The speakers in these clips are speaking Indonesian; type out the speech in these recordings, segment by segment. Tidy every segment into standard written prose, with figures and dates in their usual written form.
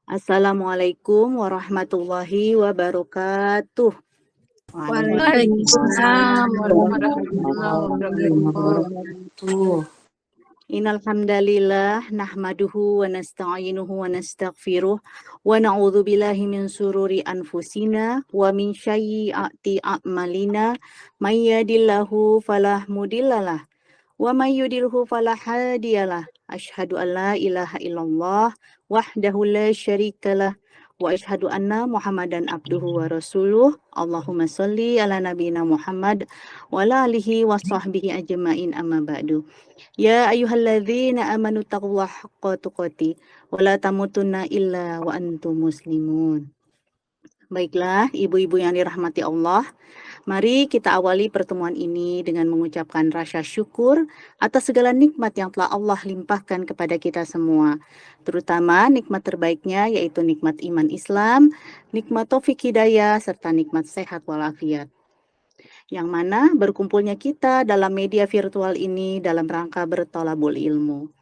Assalamualaikum warahmatullahi wabarakatuh. Waalaikumsalam warahmatullahi wabarakatuh. Innal hamdalillah nahmaduhu wa nasta'inuhu wa nastaghfiruh wa na'udzu billahi min sururi anfusina wa min sayyiati a'malina may yahdihillahu fala mudhillalah wa may yudlilhu fala hadiyalah. Asyhadu an la ilaha illallah wahdahu la syarikalah wa asyhadu anna Muhammadan abduhu wa rasuluh. Allahumma sholli ala nabiyyina Muhammad wa ala alihi wa sahbihi ajmain amma ba'du. Ya ayyuhalladzina amanu taqullaha haqqa tuqatih wa la tamutunna illa wa antum muslimun. Baiklah, ibu-ibu yang dirahmati Allah, mari kita awali pertemuan ini dengan mengucapkan rasa syukur atas segala nikmat yang telah Allah limpahkan kepada kita semua. Terutama nikmat terbaiknya yaitu nikmat iman Islam, nikmat taufik hidayah, serta nikmat sehat walafiat. Yang mana berkumpulnya kita dalam media virtual ini dalam rangka bertolabul ilmu.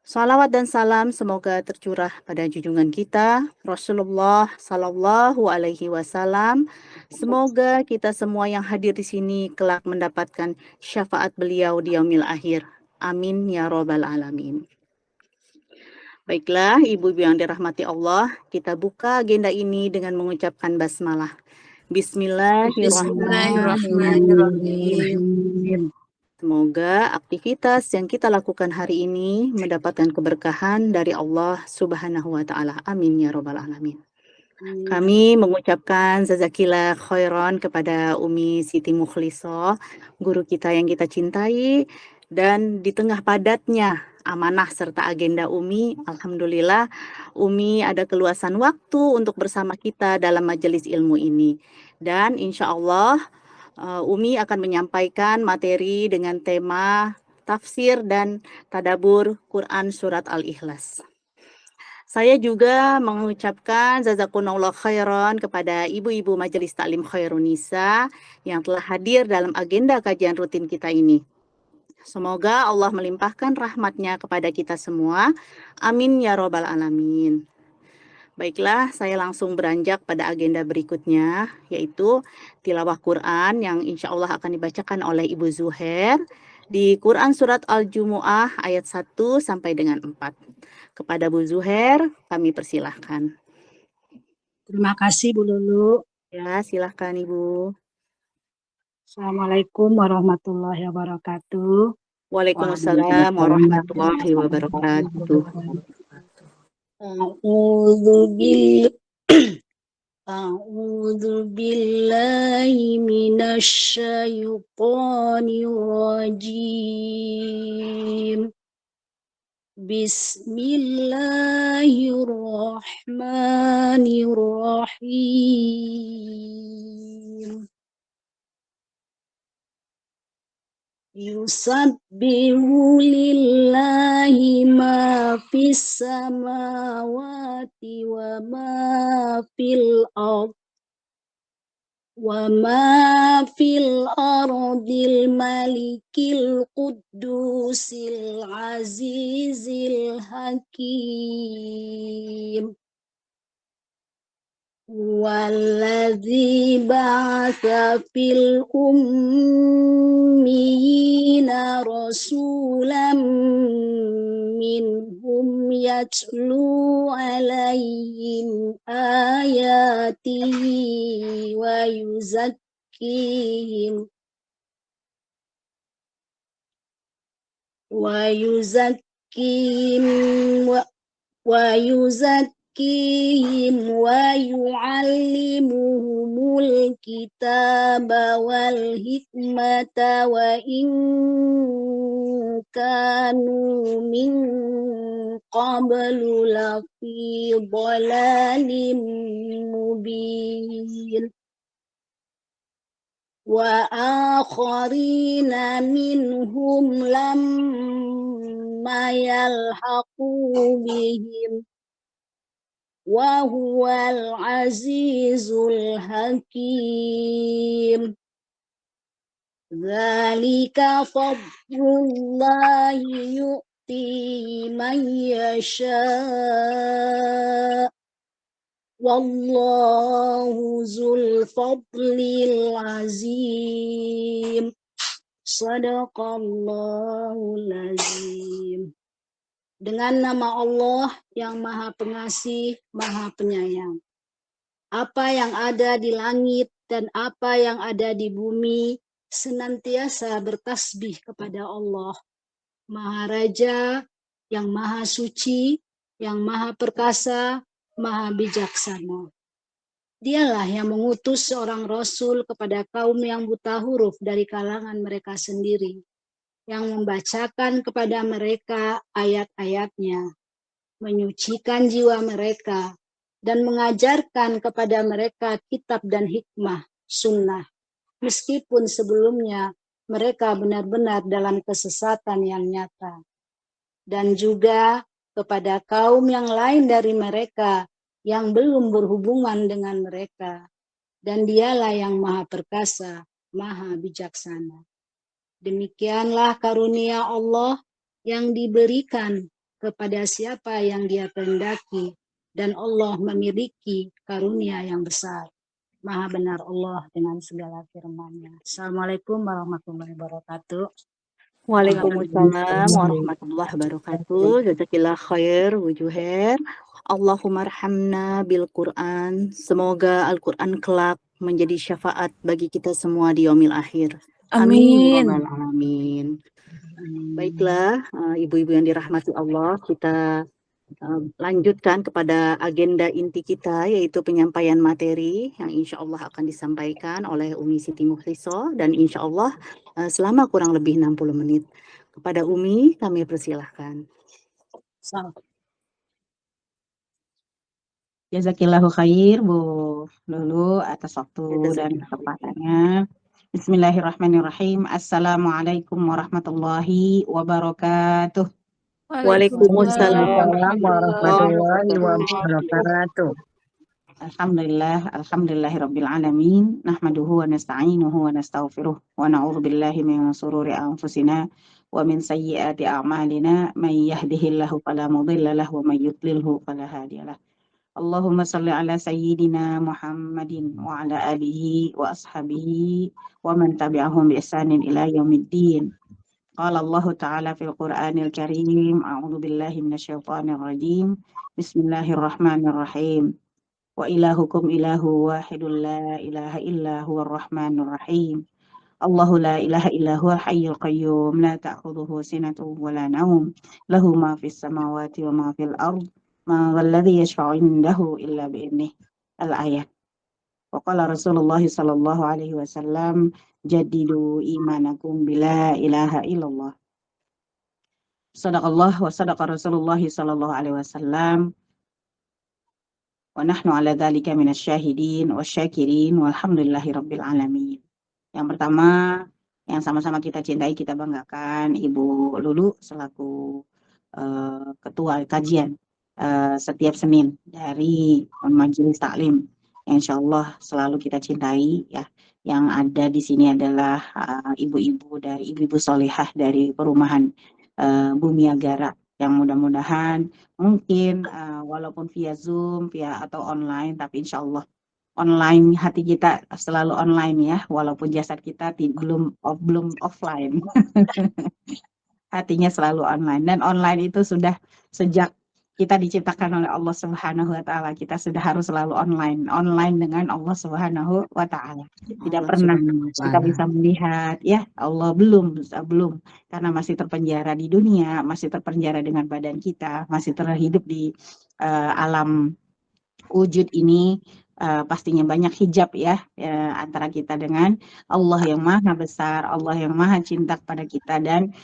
Salawat dan salam semoga tercurah pada junjungan kita, Rasulullah Sallallahu Alaihi Wasallam. Semoga kita semua yang hadir di sini kelak mendapatkan syafaat beliau di yaumil akhir. Amin ya robbal alamin. Baiklah, ibu-ibu yang dirahmati Allah, kita buka agenda ini dengan mengucapkan basmalah. Bismillahirrahmanirrahim. Semoga aktivitas yang kita lakukan hari ini mendapatkan keberkahan dari Allah Subhanahu wa Ta'ala. Amin ya Rabbal Alamin. Kami mengucapkan jazakillah khairan kepada Umi Siti Mukhlisoh, guru kita yang kita cintai, dan di tengah padatnya amanah serta agenda Umi, alhamdulillah Umi ada keluasan waktu untuk bersama kita dalam majelis ilmu ini. Dan insya Allah Umi akan menyampaikan materi dengan tema tafsir dan tadabbur Quran Surat Al-Ikhlas. Saya juga mengucapkan jazakumullah khairan kepada ibu-ibu Majelis Taklim Khairunisa yang telah hadir dalam agenda kajian rutin kita ini. Semoga Allah melimpahkan rahmatnya kepada kita semua. Amin ya robbal alamin. Baiklah, saya langsung beranjak pada agenda berikutnya, yaitu tilawah Quran yang insya Allah akan dibacakan oleh Ibu Zuhair di Quran Surat Al-Jumu'ah ayat 1 sampai dengan 4. Kepada Bu Zuhair, kami persilahkan. Terima kasih Bu Lulu. Ya, silahkan Ibu. Assalamualaikum warahmatullahi wabarakatuh. Waalaikumsalam warahmatullahi wabarakatuh. A'udzu billahi minasyaitonir rajim. Bismillahirrahmanirrahim. Yusabbihu lillahi ma fis samawati wa ma fil ardh wa ma fil ardil malikil quddusil azizil hakim. Walladzi ba'atsa fil ummiyina rasulam minhum yatlu alaihim ayatihi wa yuzakkihim wa yu'allimuhumul kitaba wal hikmata wa in kanu min qablu lafi dhalalin mubin wa akharina minhum lamma yalhaqu bihim wa huwal azizul hakim. Dzalika fadlullahi yu'tihi man yasha Wallahu zul fadlil azim. Sadaqallahul azim. Dengan nama Allah yang Maha Pengasih, Maha Penyayang. Apa yang ada di langit dan apa yang ada di bumi senantiasa bertasbih kepada Allah, Maha Raja, yang Maha Suci, yang Maha Perkasa, Maha Bijaksana. Dialah yang mengutus seorang Rasul kepada kaum yang buta huruf dari kalangan mereka sendiri, yang membacakan kepada mereka ayat-ayatnya, menyucikan jiwa mereka, dan mengajarkan kepada mereka kitab dan hikmah, sunnah, meskipun sebelumnya mereka benar-benar dalam kesesatan yang nyata. Dan juga kepada kaum yang lain dari mereka yang belum berhubungan dengan mereka. Dan dialah yang Maha Perkasa, Maha Bijaksana. Demikianlah karunia Allah yang diberikan kepada siapa yang Dia kehendaki, dan Allah memiliki karunia yang besar. Maha benar Allah dengan segala firman-Nya. Assalamualaikum warahmatullahi wabarakatuh. Waalaikumsalam warahmatullahi wabarakatuh. Jazakillah khair, Bu Juher. Allahumma arhamna bil Quran. Semoga Al-Quran kelak menjadi syafaat bagi kita semua di yaumil akhir. Amin. Ya rabbal alamin. Baiklah, ibu-ibu yang dirahmati Allah, kita lanjutkan kepada agenda inti kita, yaitu penyampaian materi yang insya Allah akan disampaikan oleh Umi Siti Mukhliso, dan insya Allah selama kurang lebih 60 menit. Kepada Umi, kami persilahkan. Jazakillahu khair Bu Lulu atas waktu dan kesempatannya. Bismillahirrahmanirrahim. Assalamualaikum warahmatullahi wabarakatuh. Waalaikumsalam warahmatullahi wabarakatuh. Alhamdulillahirabbil alamin. Nahmaduhu wa nasta'inuhu wa nastaghfiruh wa na'udzu billahi min shururi anfusina wa min sayyiati a'malina. May yahdihillahu fala mudilla lahu wa may yudlilhu fala hadiyalah. Allahumma salli ala sayyidina Muhammadin wa ala alihi wa ashabihi wa man tabi'ahum bi ihsanin ila yaumiddin. Qala Allah Ta'ala fil Qur'anil Karim, a'udzu billahi minasyaitonir rajim. Bismillahirrahmanirrahim. Wa ilahukum ilahu wahidun la ilaha illa huwar rahmanur rahim. Allahu la ilaha illa huwal hayyul qayyum, la ta'khudhuhu sinatun wa la nawm, lahu ma fis samawati wa ma fil ardh. Ma alladhi yashfa'u indahu illa bi'idnih. Al-ayat. Wa qala Rasulullah sallallahu alaihi wasallam, jaddidu imanakum bila ilaha illallah. Sadaqallah wa sadaqa Rasulullah sallallahu alaihi wasallam. Wa nahnu ala dzalika minasyahidin wasyakirin walhamdulillahi rabbil alamin. Yang pertama, yang sama-sama kita cintai, kita banggakan, Ibu Lulu selaku ketua kajian setiap Senin dari Majelis Taklim, yang insya Allah selalu kita cintai ya. Yang ada di sini adalah ibu-ibu solehah dari perumahan Bumi Agara, yang mudah-mudahan mungkin walaupun via Zoom, via atau online, tapi insya Allah online, hati kita selalu online ya, walaupun jasad kita belum offline. Hatinya selalu online, dan online itu sudah sejak kita diciptakan oleh Allah Subhanahu wa Ta'ala. Kita sudah harus selalu online dengan Allah Subhanahu wa Ta'ala. Tidak pernah kita bisa melihat ya Allah, belum, karena masih terpenjara di dunia, masih terpenjara dengan badan kita, masih terhidup di alam wujud ini. Pastinya banyak hijab ya antara kita dengan Allah yang maha besar, Allah yang maha cinta kepada kita, dan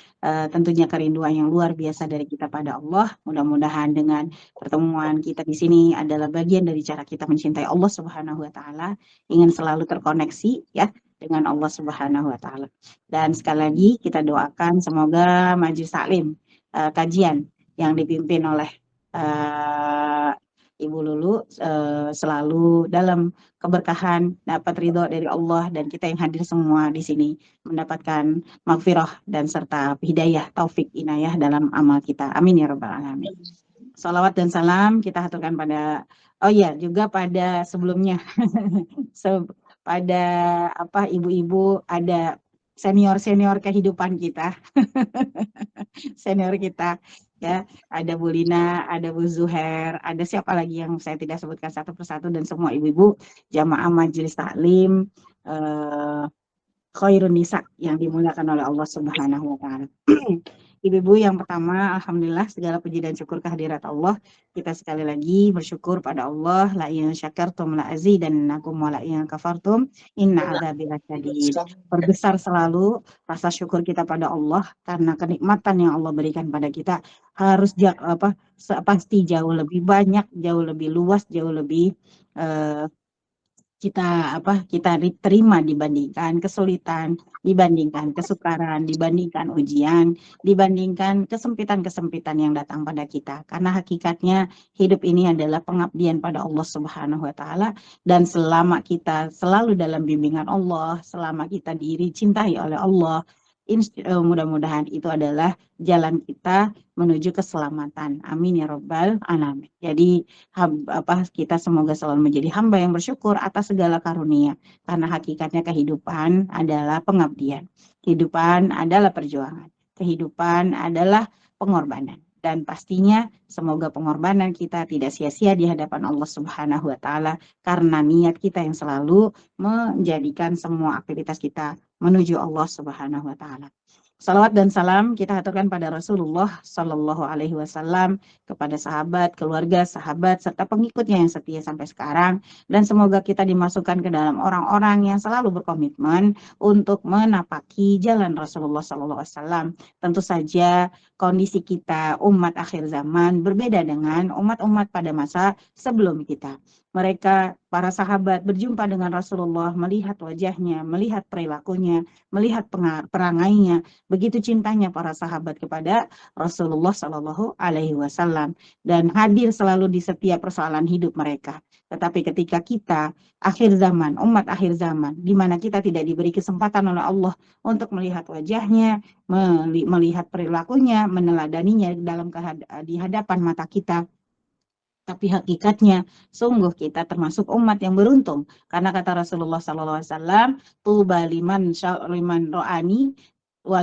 tentunya kerinduan yang luar biasa dari kita pada Allah. Mudah-mudahan dengan pertemuan kita di sini adalah bagian dari cara kita mencintai Allah Subhanahu wa Ta'ala, ingin selalu terkoneksi ya dengan Allah Subhanahu wa Ta'ala. Dan sekali lagi kita doakan semoga Majelis Taklim kajian yang dipimpin oleh Ibu Lulu selalu dalam keberkahan, dapat ridho dari Allah, dan kita yang hadir semua di sini mendapatkan maghfirah dan serta hidayah, taufik, inayah dalam amal kita. Amin ya rabbal alamin. Salawat dan salam kita haturkan pada, oh ya, juga pada sebelumnya, pada apa ibu-ibu, ada senior-senior kehidupan kita, senior kita ya, ada Bu Lina, ada Bu Zuher, ada siapa lagi yang saya tidak sebutkan satu persatu, dan semua ibu-ibu jamaah majelis taklim Khairun Nisa yang dimuliakan oleh Allah Subhanahu wa taala. Ibu-ibu, yang pertama, alhamdulillah segala puji dan syukur kehadirat Allah. Kita sekali lagi bersyukur pada Allah, la in syakartum la azidannakum wa la in kafartum inna adzabi lasyadid. Perbesar selalu rasa syukur kita pada Allah karena kenikmatan yang Allah berikan pada kita harus pasti jauh lebih banyak, jauh lebih luas, jauh lebih kita terima dibandingkan kesulitan, dibandingkan kesukaran, dibandingkan ujian, dibandingkan kesempitan-kesempitan yang datang pada kita. Karena hakikatnya hidup ini adalah pengabdian pada Allah Subhanahu wa taala, dan selama kita selalu dalam bimbingan Allah, selama kita dicintai oleh Allah, mudah-mudahan itu adalah jalan kita menuju keselamatan. Amin ya rabbal alamin. Jadi kita semoga selalu menjadi hamba yang bersyukur atas segala karunia, karena hakikatnya kehidupan adalah pengabdian, kehidupan adalah perjuangan, kehidupan adalah pengorbanan, dan pastinya semoga pengorbanan kita tidak sia-sia di hadapan Allah Subhanahu wa taala, karena niat kita yang selalu menjadikan semua aktivitas kita menuju Allah Subhanahu wa taala. Salawat dan salam kita haturkan pada Rasulullah Shallallahu Alaihi Wasallam, kepada sahabat, keluarga, sahabat, serta pengikutnya yang setia sampai sekarang. Dan semoga kita dimasukkan ke dalam orang-orang yang selalu berkomitmen untuk menapaki jalan Rasulullah Shallallahu Alaihi Wasallam. Tentu saja kondisi kita umat akhir zaman berbeda dengan umat-umat pada masa sebelum kita. Mereka, para sahabat, berjumpa dengan Rasulullah, melihat wajahnya, melihat perilakunya, melihat perangainya. Begitu cintanya para sahabat kepada Rasulullah Shallallahu Alaihi Wasallam, dan hadir selalu di setiap persoalan hidup mereka. Tetapi ketika kita akhir zaman, umat akhir zaman, di mana kita tidak diberi kesempatan oleh Allah untuk melihat wajahnya, melihat perilakunya, meneladaninya di hadapan mata kita, tapi hakikatnya sungguh kita termasuk umat yang beruntung, karena kata Rasulullah SAW, tuba liman ro'ani wa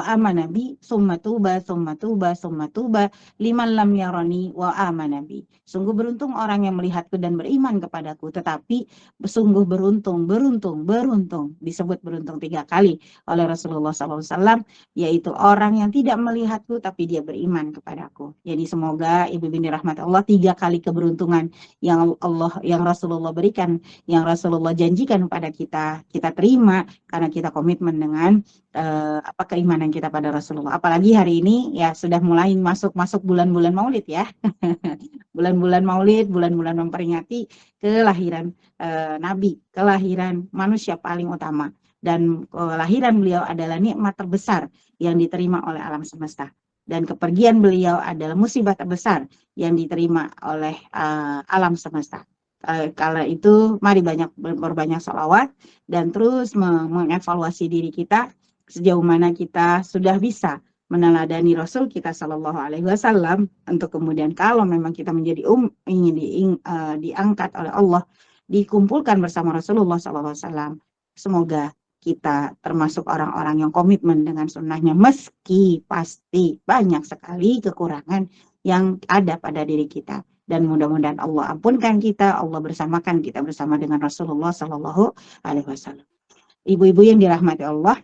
amanabi summa tuba liman lam yarani wa amanabi. Sungguh beruntung orang yang melihatku dan beriman kepadaku, tetapi sungguh beruntung disebut beruntung 3 kali oleh Rasulullah SAW, yaitu orang yang tidak melihatku tapi dia beriman kepadaku. Jadi semoga ibu bini rahmat Allah, 3 kali keberuntungan yang Rasulullah berikan, yang Rasulullah janjikan kepada kita terima karena kita komitmen dengan keimanan kita pada Rasulullah. Apalagi hari ini ya sudah mulai masuk bulan-bulan Maulid ya. Bulan-bulan Maulid, bulan-bulan memperingati kelahiran Nabi, kelahiran manusia paling utama, dan kelahiran beliau adalah nikmat terbesar yang diterima oleh alam semesta, dan kepergian beliau adalah musibah terbesar yang diterima oleh alam semesta. Kala itu mari berbanyak sholawat dan terus mengevaluasi diri kita, sejauh mana kita sudah bisa meneladani Rasul kita Shallallahu Alaihi Wasallam, untuk kemudian kalau memang kita menjadi ingin diangkat oleh Allah, dikumpulkan bersama Rasulullah Shallallahu Alaihi Wasallam. Semoga kita termasuk orang-orang yang komitmen dengan sunnahnya, meski pasti banyak sekali kekurangan yang ada pada diri kita. Dan mudah-mudahan Allah ampunkan kita, Allah bersamakan kita bersama dengan Rasulullah Shallallahu Alaihi Wasallam. Ibu-ibu yang dirahmati Allah,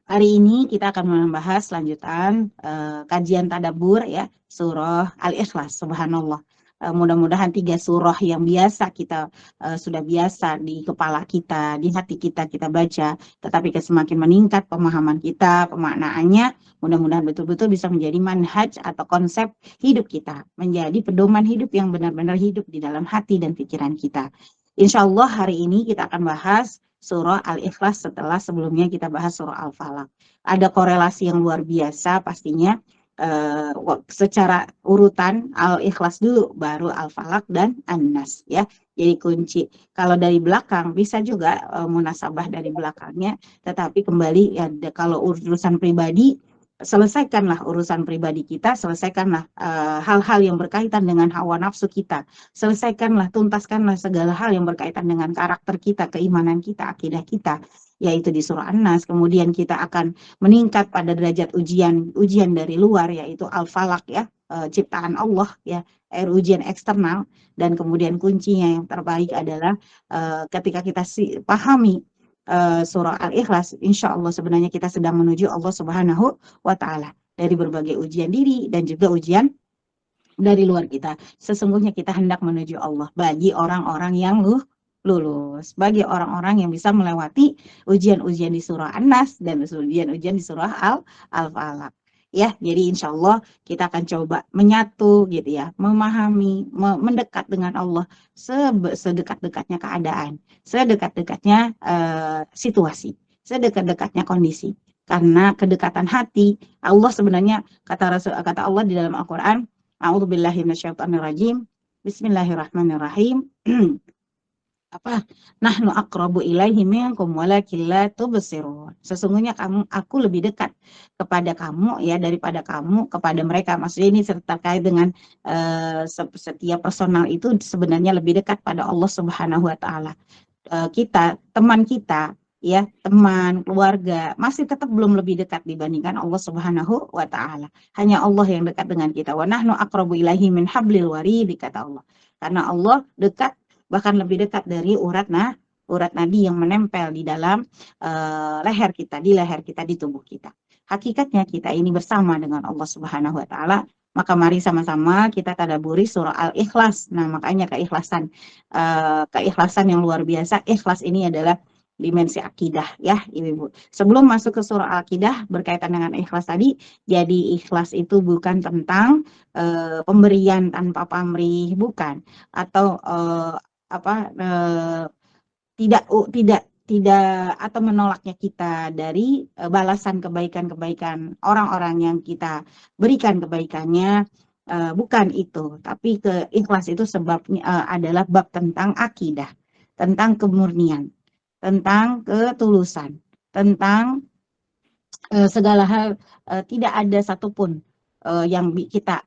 hari ini kita akan membahas lanjutan kajian tadabbur ya, surah Al-Ikhlas. Subhanallah. Mudah-mudahan 3 surah yang biasa kita sudah biasa di kepala kita, di hati kita baca, tetapi semakin meningkat pemahaman kita, pemaknaannya, mudah-mudahan betul-betul bisa menjadi manhaj atau konsep hidup kita, menjadi pedoman hidup yang benar-benar hidup di dalam hati dan pikiran kita. Insya Allah hari ini kita akan bahas surah Al-Ikhlas setelah sebelumnya kita bahas surah Al-Falaq. Ada korelasi yang luar biasa pastinya. Secara urutan Al-Ikhlas dulu, baru Al-Falaq dan An-Nas ya. Jadi kunci. Kalau dari belakang bisa juga munasabah dari belakangnya, tetapi kembali ya, kalau urusan pribadi selesaikanlah urusan pribadi kita, selesaikanlah hal-hal yang berkaitan dengan hawa nafsu kita, selesaikanlah, tuntaskanlah segala hal yang berkaitan dengan karakter kita, keimanan kita, akidah kita, yaitu di surah An-Nas. Kemudian kita akan meningkat pada derajat ujian dari luar, yaitu Al-Falaq ya, ciptaan Allah ya, ujian eksternal. Dan kemudian kuncinya yang terbaik adalah ketika kita pahami surah Al-Ikhlas, insya Allah sebenarnya kita sedang menuju Allah Subhanahu wa Ta'ala dari berbagai ujian diri dan juga ujian dari luar kita. Sesungguhnya kita hendak menuju Allah bagi orang-orang yang lulus, bagi orang-orang yang bisa melewati ujian-ujian di surah An-Nas dan ujian-ujian di surah Al-Falaq. Ya, jadi insya Allah kita akan coba menyatu gitu ya, memahami, mendekat dengan Allah sedekat-dekatnya keadaan, sedekat-dekatnya situasi, sedekat-dekatnya kondisi. Karena kedekatan hati, Allah sebenarnya kata Allah di dalam Al-Quran, A'udzubillahi minasyaitonirrajim, Bismillahirrahmanirrahim. Nahnu aqrabu ilaihi minkum walakin la tubsirun. Sesungguhnya aku lebih dekat kepada kamu ya daripada kamu kepada mereka. Maksudnya ini terkait dengan setiap personal itu sebenarnya lebih dekat pada Allah Subhanahu wa Ta'ala. Kita, teman kita ya, teman, keluarga masih tetap belum lebih dekat dibandingkan Allah Subhanahu wa Ta'ala. Hanya Allah yang dekat dengan kita. Wa nahnu aqrabu ilaihi min hablil warid, kata Allah. Karena Allah dekat, bahkan lebih dekat dari urat nadi yang menempel di dalam leher kita, di leher kita, di tubuh kita. Hakikatnya kita ini bersama dengan Allah Subhanahu wa Ta'ala. Maka mari sama-sama kita tadaburi surah Al-Ikhlas. Nah, makanya keikhlasan yang luar biasa. Ikhlas ini adalah dimensi akidah ya, Ibu-ibu. Sebelum masuk ke surah Al-Aqidah berkaitan dengan ikhlas tadi, jadi ikhlas itu bukan tentang pemberian tanpa pamrih, bukan, atau tidak atau menolaknya kita dari balasan kebaikan-kebaikan orang-orang yang kita berikan kebaikannya, bukan itu. Tapi ikhlas itu sebabnya adalah bab tentang akidah, tentang kemurnian, tentang ketulusan, tentang segala hal. Tidak ada satupun yang kita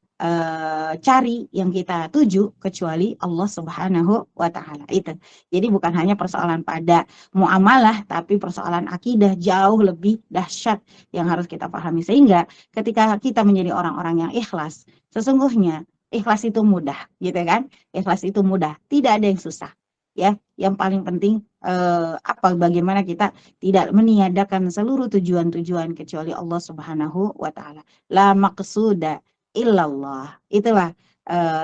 cari, yang kita tuju kecuali Allah Subhanahu wa Ta'ala. Itu. Jadi bukan hanya persoalan pada muamalah, tapi persoalan akidah jauh lebih dahsyat yang harus kita pahami. Sehingga ketika kita menjadi orang-orang yang ikhlas, sesungguhnya ikhlas itu mudah, gitu kan? Ikhlas itu mudah, tidak ada yang susah. Ya, yang paling penting bagaimana kita tidak meniadakan seluruh tujuan-tujuan kecuali Allah Subhanahu wa Ta'ala. La maqsuda illallah. Itulah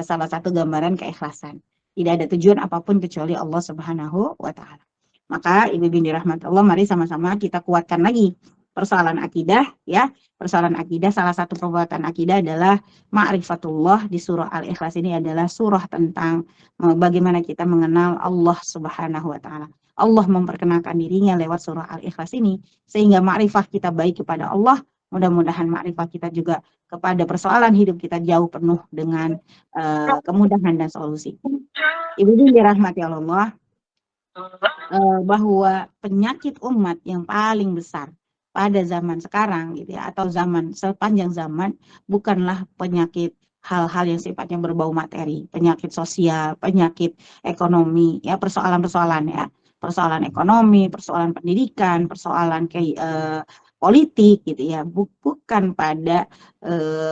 salah satu gambaran keikhlasan. Tidak ada tujuan apapun kecuali Allah Subhanahu wa Ta'ala. Maka Ibu-ibu dirahmati Allah, mari sama-sama kita kuatkan lagi persoalan akidah ya. Persoalan akidah, salah satu perbuatan akidah adalah ma'rifatullah. Di surah Al-Ikhlas ini adalah surah tentang bagaimana kita mengenal Allah Subhanahu wa Ta'ala. Allah memperkenalkan dirinya lewat surah Al-Ikhlas ini sehingga ma'rifah kita baik kepada Allah. Mudah-mudahan ma'rifah kita juga kepada persoalan hidup kita jauh penuh dengan kemudahan dan solusi. Ibu-ibu dirahmati Allah, bahwa penyakit umat yang paling besar pada zaman sekarang gitu ya, atau sepanjang zaman, bukanlah penyakit hal-hal yang sifatnya berbau materi, penyakit sosial, penyakit ekonomi ya, persoalan-persoalan ya, persoalan ekonomi, persoalan pendidikan, persoalan politik gitu ya,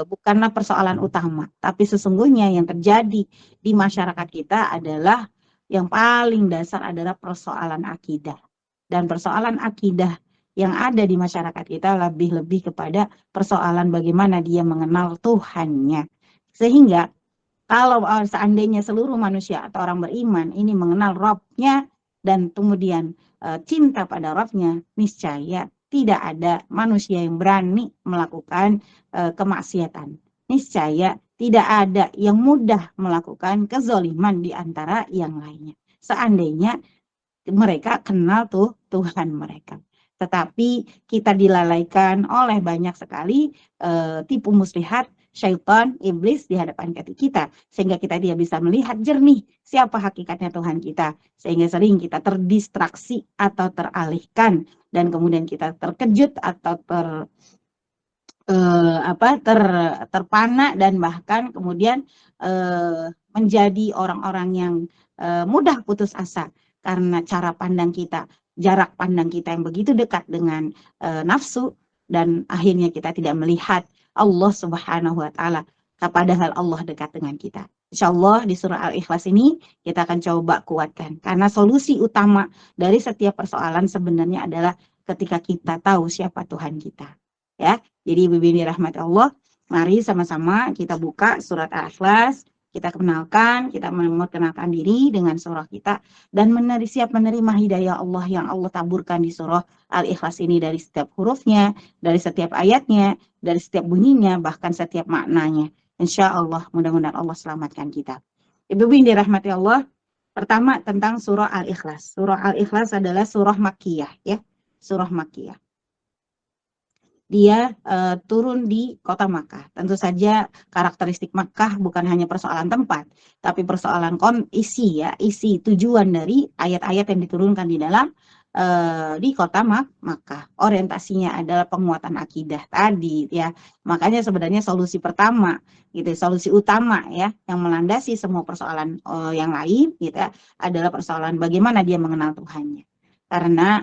bukanlah persoalan utama, tapi sesungguhnya yang terjadi di masyarakat kita adalah yang paling dasar adalah persoalan akidah. Dan persoalan akidah yang ada di masyarakat kita lebih kepada persoalan bagaimana dia mengenal Tuhannya. Sehingga kalau seandainya seluruh manusia atau orang beriman ini mengenal Rabb-nya dan kemudian cinta pada Rabb-nya, niscaya tidak ada manusia yang berani melakukan kemaksiatan. Niscaya tidak ada yang mudah melakukan kezoliman di antara yang lainnya. Seandainya mereka kenal Tuhan mereka. Tetapi kita dilalaikan oleh banyak sekali tipu muslihat syaitan, iblis di hadapan kita, sehingga kita tidak bisa melihat jernih siapa hakikatnya Tuhan kita, sehingga sering kita terdistraksi atau teralihkan, dan kemudian kita terkejut atau terpana dan bahkan kemudian menjadi orang-orang yang mudah putus asa karena cara pandang kita, jarak pandang kita yang begitu dekat dengan nafsu, dan akhirnya kita tidak melihat Allah Subhanahu wa Ta'ala, padahal Allah dekat dengan kita. Insya Allah di surah Al-Ikhlas ini kita akan coba kuatkan, karena solusi utama dari setiap persoalan sebenarnya adalah ketika kita tahu siapa Tuhan kita. Ya, jadi Ibu Bini rahmati Allah, mari sama-sama kita buka surat Al-Ikhlas, kita kenalkan, kita memperkenalkan diri dengan surah kita, dan siap menerima hidayah Allah yang Allah taburkan di surah Al-Ikhlas ini, dari setiap hurufnya, dari setiap ayatnya, dari setiap bunyinya, bahkan setiap maknanya. Insya Allah, mudah-mudahan Allah selamatkan kita. Ibu Bini rahmati Allah, pertama tentang surah Al-Ikhlas. Surah Al-Ikhlas adalah surah Makkiyah, ya, surah Makkiyah. Dia turun di kota Makkah. Tentu saja karakteristik Makkah bukan hanya persoalan tempat, tapi persoalan isi, ya, isi tujuan dari ayat-ayat yang diturunkan di dalam di kota Makkah. Orientasinya adalah penguatan akidah tadi, ya. Makanya sebenarnya solusi pertama, gitu, solusi utama, ya, yang melandasi semua persoalan yang lain, gitu, adalah persoalan bagaimana dia mengenal Tuhannya. Karena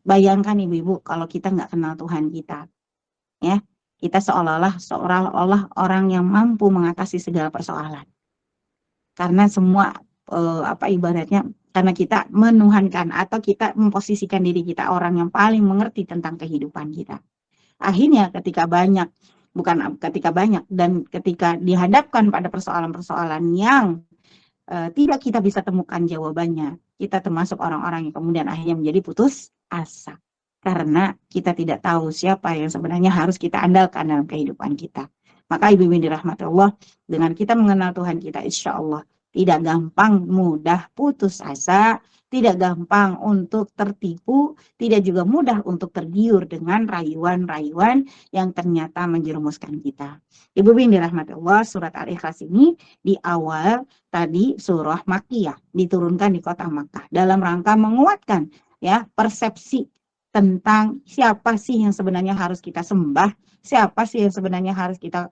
bayangkan ibu-ibu kalau kita nggak kenal Tuhan kita, ya, kita seolah-olah orang yang mampu mengatasi segala persoalan, karena semua ibaratnya karena kita menuhankan atau kita memposisikan diri kita orang yang paling mengerti tentang kehidupan kita. Akhirnya ketika ketika dihadapkan pada persoalan-persoalan yang tidak kita bisa temukan jawabannya, kita termasuk orang-orang yang kemudian akhirnya menjadi putus asa. Karena kita tidak tahu siapa yang sebenarnya harus kita andalkan dalam kehidupan kita. Maka Ibu yang dirahmati Allah, dengan kita mengenal Tuhan kita, insya Allah tidak gampang mudah putus asa, tidak gampang untuk tertipu, tidak juga mudah untuk tergiur dengan rayuan-rayuan yang ternyata menjerumuskan kita. Ibu yang dirahmati Allah, surat Al-Ikhlas ini di awal tadi surah Makkiyah, diturunkan di kota Makkah dalam rangka menguatkan, ya, persepsi tentang siapa sih yang sebenarnya harus kita sembah, siapa sih yang sebenarnya harus kita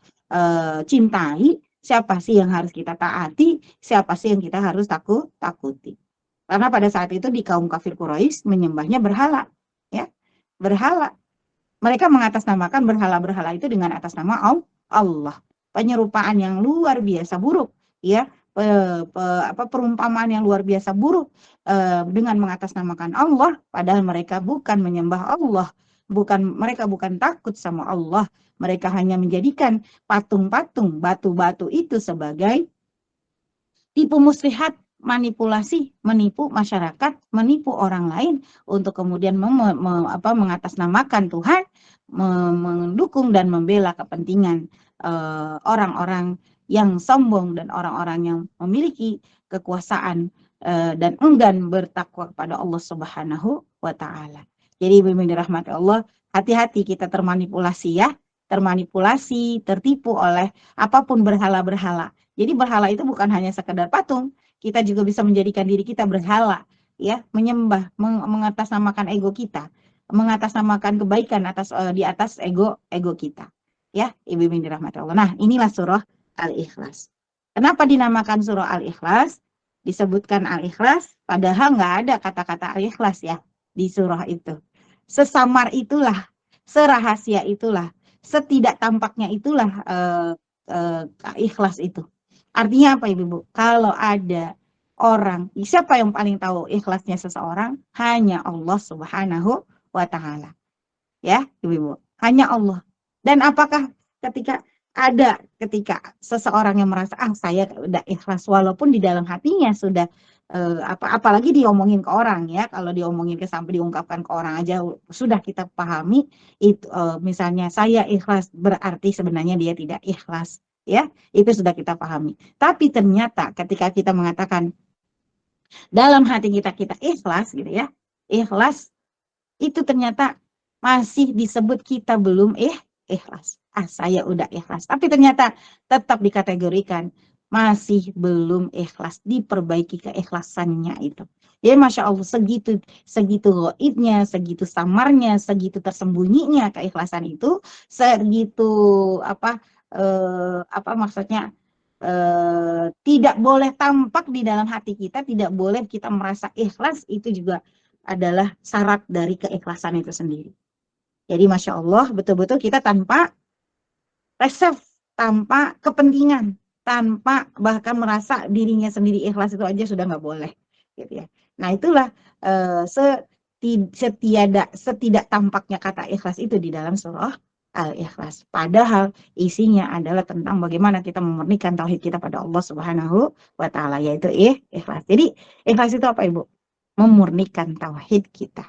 cintai, siapa sih yang harus kita taati, siapa sih yang kita harus takuti. Karena pada saat itu di kaum kafir Quraisy menyembahnya berhala, ya, berhala. Mereka mengatasnamakan berhala-berhala itu dengan atas nama Allah. Penyerupaan yang luar biasa buruk, ya, perumpamaan yang luar biasa buruk dengan mengatasnamakan Allah, padahal mereka bukan menyembah Allah, mereka bukan takut sama Allah, mereka hanya menjadikan patung-patung, batu-batu itu sebagai tipu muslihat, manipulasi, menipu masyarakat, menipu orang lain untuk kemudian mengatasnamakan Tuhan, mendukung dan membela kepentingan orang-orang yang sombong dan orang-orang yang memiliki kekuasaan dan enggan bertakwa kepada Allah Subhanahu wa Ta'ala. Jadi Ibu yang dirahmati Allah, hati-hati kita termanipulasi, ya, termanipulasi, tertipu oleh apapun berhala-berhala. Jadi berhala itu bukan hanya sekedar patung, kita juga bisa menjadikan diri kita berhala, ya, menyembah, mengatasnamakan ego kita, mengatasnamakan kebaikan di atas ego kita, ya, Ibu yang dirahmati Allah. Nah, inilah surah Al-Ikhlas. Kenapa dinamakan surah Al-Ikhlas? Disebutkan Al-Ikhlas, padahal nggak ada kata-kata Al-Ikhlas, ya, di surah itu. Sesamar itulah, serahasia itulah, setidak tampaknya itulah ikhlas itu. Artinya apa, Ibu? Kalau ada orang, siapa yang paling tahu ikhlasnya seseorang? Hanya Allah Subhanahu wa Ta'ala. Ya, Ibu, hanya Allah. Dan apakah ketika seseorang yang merasa saya udah ikhlas, walaupun di dalam hatinya sudah apalagi diomongin ke orang, ya, kalau diomongin sampai diungkapkan ke orang aja sudah kita pahami itu, misalnya saya ikhlas berarti sebenarnya dia tidak ikhlas, ya, itu sudah kita pahami. Tapi ternyata ketika kita mengatakan dalam hati kita ikhlas, gitu, ya, ikhlas itu ternyata masih disebut kita belum ikhlas. Saya udah ikhlas, tapi ternyata tetap dikategorikan masih belum ikhlas, diperbaiki keikhlasannya itu. Ya Masya Allah, segitu gaibnya, segitu samarnya, segitu tersembunyinya keikhlasan itu, segitu apa maksudnya, tidak boleh tampak di dalam hati kita, tidak boleh kita merasa ikhlas, itu juga adalah syarat dari keikhlasan itu sendiri. Jadi Masya Allah, betul-betul kita tanpa reserve, tanpa kepentingan, tanpa bahkan merasa dirinya sendiri ikhlas, itu aja sudah nggak boleh, gitu ya. Nah itulah setidak tampaknya kata ikhlas itu di dalam surah Al-Ikhlas. Padahal isinya adalah tentang bagaimana kita memurnikan tauhid kita pada Allah Subhanahu wa Ta'ala, yaitu ikhlas. Jadi ikhlas itu apa, Ibu? Memurnikan tauhid kita,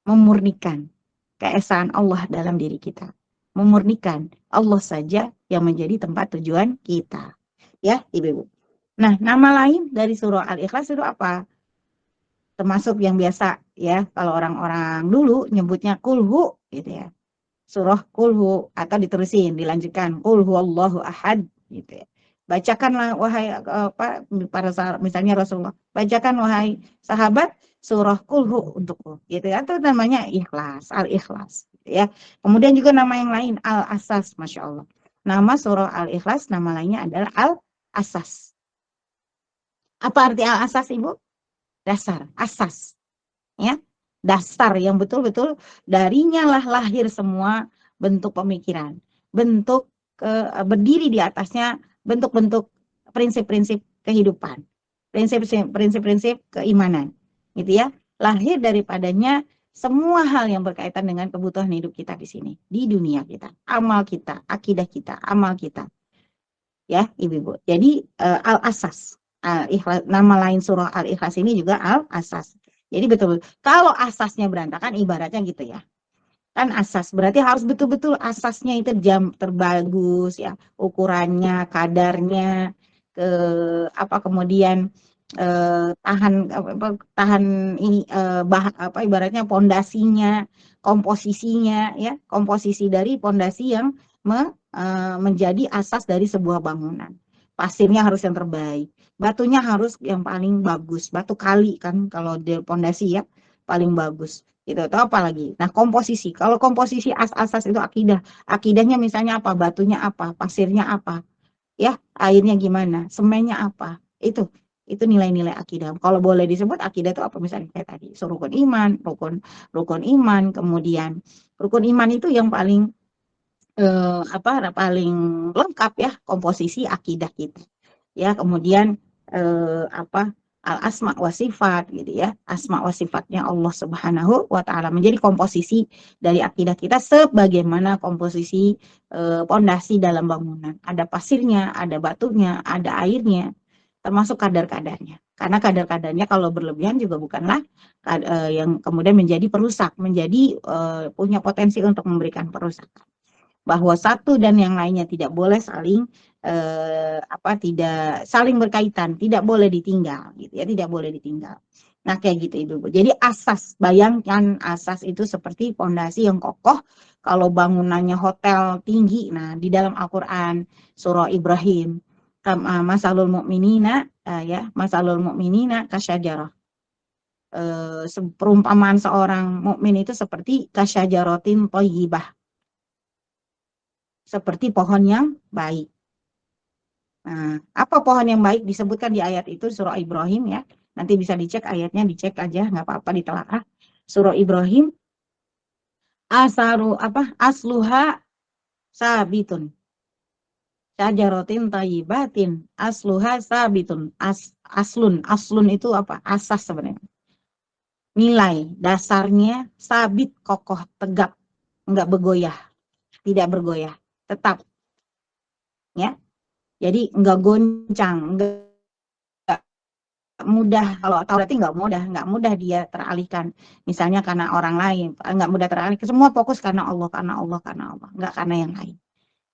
memurnikan keesaan Allah dalam diri kita, memurnikan Allah saja yang menjadi tempat tujuan kita, ya Ibu. Nah, nama lain dari surah Al-Ikhlas itu apa? Termasuk yang biasa ya, kalau orang-orang dulu nyebutnya kulhu gitu ya. Surah kulhu, atau diterusin, dilanjutkan kulhu Allahu ahad gitu ya. Bacakanlah wahai para sahabat, misalnya Rasulullah, bacakan wahai sahabat surah kulhu untukku gitu ya. Itu namanya ikhlas, Al-Ikhlas gitu ya. Kemudian juga nama yang lain Al-Asas, Masya Allah. Nama surah Al-Ikhlas nama lainnya adalah Al-Asas. Apa arti Al-Asas, Ibu? Dasar, asas ya, dasar yang betul-betul darinya lah lahir semua bentuk pemikiran, bentuk berdiri di atasnya bentuk-bentuk prinsip-prinsip kehidupan, prinsip-prinsip keimanan gitu ya. Lahir daripadanya semua hal yang berkaitan dengan kebutuhan hidup kita di sini, di dunia kita, amal kita, akidah kita, amal kita ya Ibu-ibu. Jadi Al-Asas, nama lain surah Al-Ikhlas ini juga Al-Asas. Jadi betul, kalau asasnya berantakan ibaratnya gitu ya. Kan asas berarti harus betul-betul asasnya itu jam terbagus ya, ukurannya, kadarnya, kemudian tahan ini ibaratnya pondasinya, komposisinya ya, komposisi dari pondasi yang menjadi asas dari sebuah bangunan. Pasirnya harus yang terbaik, batunya harus yang paling bagus, batu kali kan kalau di pondasi ya paling bagus gitu, atau apa lagi. Nah komposisi, kalau komposisi asas itu akidahnya misalnya apa, batunya apa, pasirnya apa ya, airnya gimana, semennya apa, itu nilai-nilai akidah. Kalau boleh disebut akidah itu apa, misalnya kayak tadi rukun iman, kemudian rukun iman itu yang paling paling lengkap ya, komposisi akidah kita ya. Kemudian al-asma wa sifat gitu ya, asma wa sifatnya Allah Subhanahu wa Ta'ala menjadi komposisi dari akidah kita, sebagaimana komposisi pondasi dalam bangunan, ada pasirnya, ada batunya, ada airnya, termasuk kadar-kadarnya. Karena kadar-kadarnya kalau berlebihan juga bukanlah yang kemudian menjadi perusak, menjadi punya potensi untuk memberikan perusakan. Bahwa satu dan yang lainnya tidak boleh saling tidak saling berkaitan, tidak boleh ditinggal gitu ya, tidak boleh ditinggal. Nah kayak gitu Ibu. Jadi asas, bayangkan asas itu seperti pondasi yang kokoh. Kalau bangunannya hotel tinggi, nah di dalam Al-Qur'an surah Ibrahim, masalul mu'minina masalul mu'minina kasyajarah. Perumpamaan seorang mukmin itu seperti kasyajaratin thayyibah, seperti pohon yang baik. Nah, apa pohon yang baik disebutkan di ayat itu surah Ibrahim ya. Nanti bisa dicek ayatnya, dicek aja, nggak apa-apa, ditelaah. Surah Ibrahim, asluha sabitun. Syajaratin thayyibatin, asluha sabitun. Aslun itu apa? Asas sebenarnya. Nilai dasarnya sabit, kokoh, tegak, nggak bergoyah, tidak bergoyah, tetap. Ya. Jadi enggak goncang, enggak mudah. Kalau tahu berarti enggak mudah dia teralihkan. Misalnya karena orang lain, enggak mudah teralihkan. Semua fokus karena Allah, enggak karena yang lain.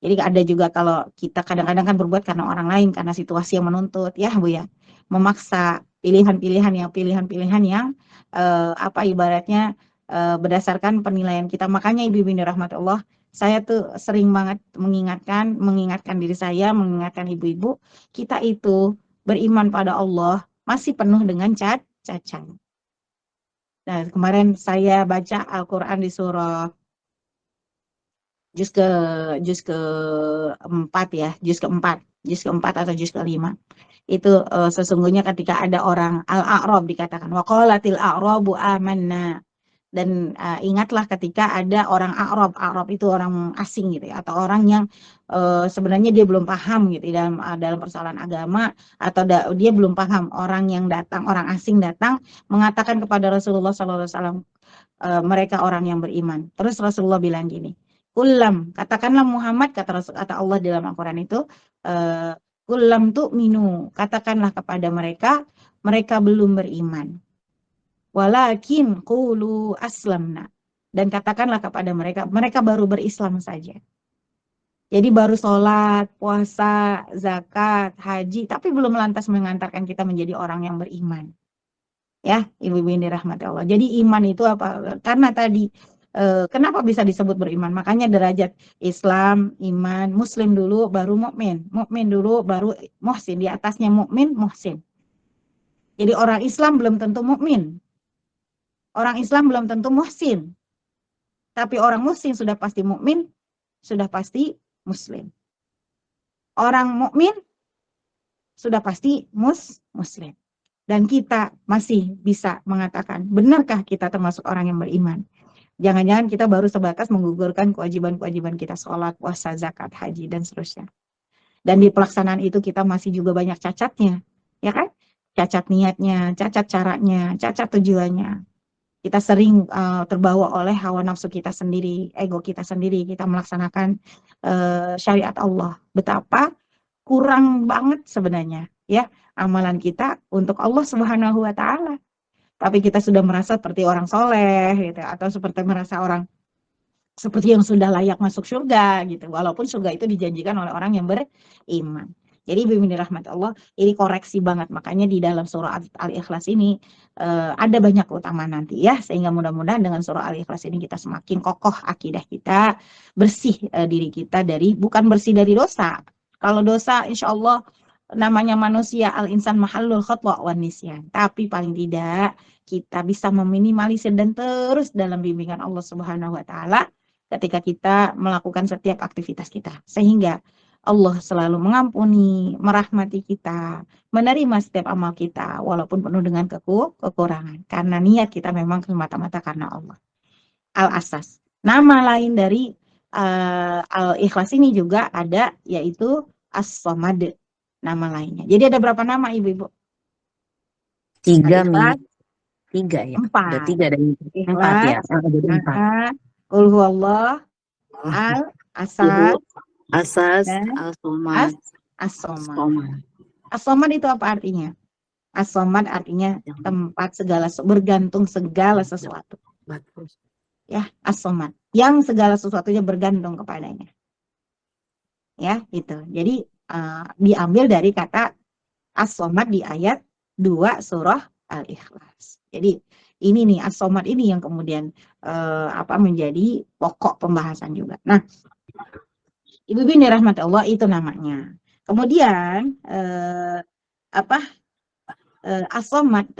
Jadi ada juga kalau kita kadang-kadang kan berbuat karena orang lain, karena situasi yang menuntut, ya Bu ya. Memaksa pilihan-pilihan yang ibaratnya berdasarkan penilaian kita. Makanya Ibu-ibu rahmatullah, saya tuh sering banget mengingatkan diri saya, mengingatkan ibu-ibu, kita itu beriman pada Allah masih penuh dengan cacat. Nah, kemarin saya baca Al-Quran di surah juz ke 4 ya, juz keempat atau juz ke-5. Itu sesungguhnya ketika ada orang Al-A'rab dikatakan waqalatil a'rabu amanna, dan ingatlah ketika ada orang Arab itu orang asing gitu ya, atau orang yang sebenarnya dia belum paham gitu dalam persoalan agama, atau dia belum paham, orang asing datang mengatakan kepada Rasulullah SAW, mereka orang yang beriman. Terus Rasulullah bilang gini, katakanlah Muhammad, kata Allah dalam Al-Quran itu, kulam tu'minu, katakanlah kepada mereka belum beriman. Walakin qulu aslamna, dan katakanlah kepada mereka baru berislam saja. Jadi baru sholat, puasa, zakat, haji, tapi belum lantas mengantarkan kita menjadi orang yang beriman. Ya, ibu-ibu yang dirahmati Allah. Jadi iman itu apa? Karena tadi kenapa bisa disebut beriman? Makanya derajat Islam, iman, Muslim dulu, baru mukmin, mukmin dulu, baru muhsin. Di atasnya mukmin, muhsin. Jadi orang Islam belum tentu mukmin. Orang Islam belum tentu muhsin. Tapi orang muhsin sudah pasti mukmin, sudah pasti muslim. Orang mukmin sudah pasti muslim. Dan kita masih bisa mengatakan, benarkah kita termasuk orang yang beriman? Jangan-jangan kita baru sebatas menggugurkan kewajiban-kewajiban kita, sholat, puasa, zakat, haji, dan seterusnya. Dan di pelaksanaan itu kita masih juga banyak cacatnya, ya kan? Cacat niatnya, cacat caranya, cacat tujuannya. Kita sering terbawa oleh hawa nafsu kita sendiri, ego kita sendiri, kita melaksanakan syariat Allah. Betapa kurang banget sebenarnya ya amalan kita untuk Allah Subhanahu wa taala. Tapi kita sudah merasa seperti orang soleh gitu, atau seperti merasa orang seperti yang sudah layak masuk surga gitu. Walaupun surga itu dijanjikan oleh orang yang beriman. Jadi ibu dirahmati Allah, ini koreksi banget. Makanya di dalam surah Al-Ikhlas ini ada banyak keutamaan nanti ya. Sehingga mudah-mudahan dengan surah Al-Ikhlas ini kita semakin kokoh akidah kita, bersih diri kita bukan bersih dari dosa. Kalau dosa insya Allah namanya manusia, al-insan mahallul khata' wan nisyan. Tapi paling tidak kita bisa meminimalisir dan terus dalam bimbingan Allah Subhanahu wa taala ketika kita melakukan setiap aktivitas kita. Sehingga Allah selalu mengampuni, merahmati kita, menerima setiap amal kita, walaupun penuh dengan kekurangan. Karena niat kita memang semata-mata karena Allah. Al-Asas. Nama lain dari Al-Ikhlas ini juga ada, yaitu As-Somad. Nama lainnya. Jadi ada berapa nama ibu-ibu? 3 Al-Ikhlas. 3 ya. 4. Ada 3 dan 4 ya. Jadi 4. Qul huwallah, Al-Asad, Asas, dan Al-Somad, As-Somad. As-Somad itu apa artinya? As-Somad artinya tempat bergantung segala sesuatu. Ya, As-Somad. Yang segala sesuatunya bergantung kepadanya. Ya, itu. Jadi diambil dari kata As-Somad di ayat 2 surah Al-Ikhlas. Jadi ini nih As-Somad ini yang kemudian menjadi pokok pembahasan juga. Nah, ibu-ibu yang dirahmati Allah, itu namanya. Kemudian As-Somad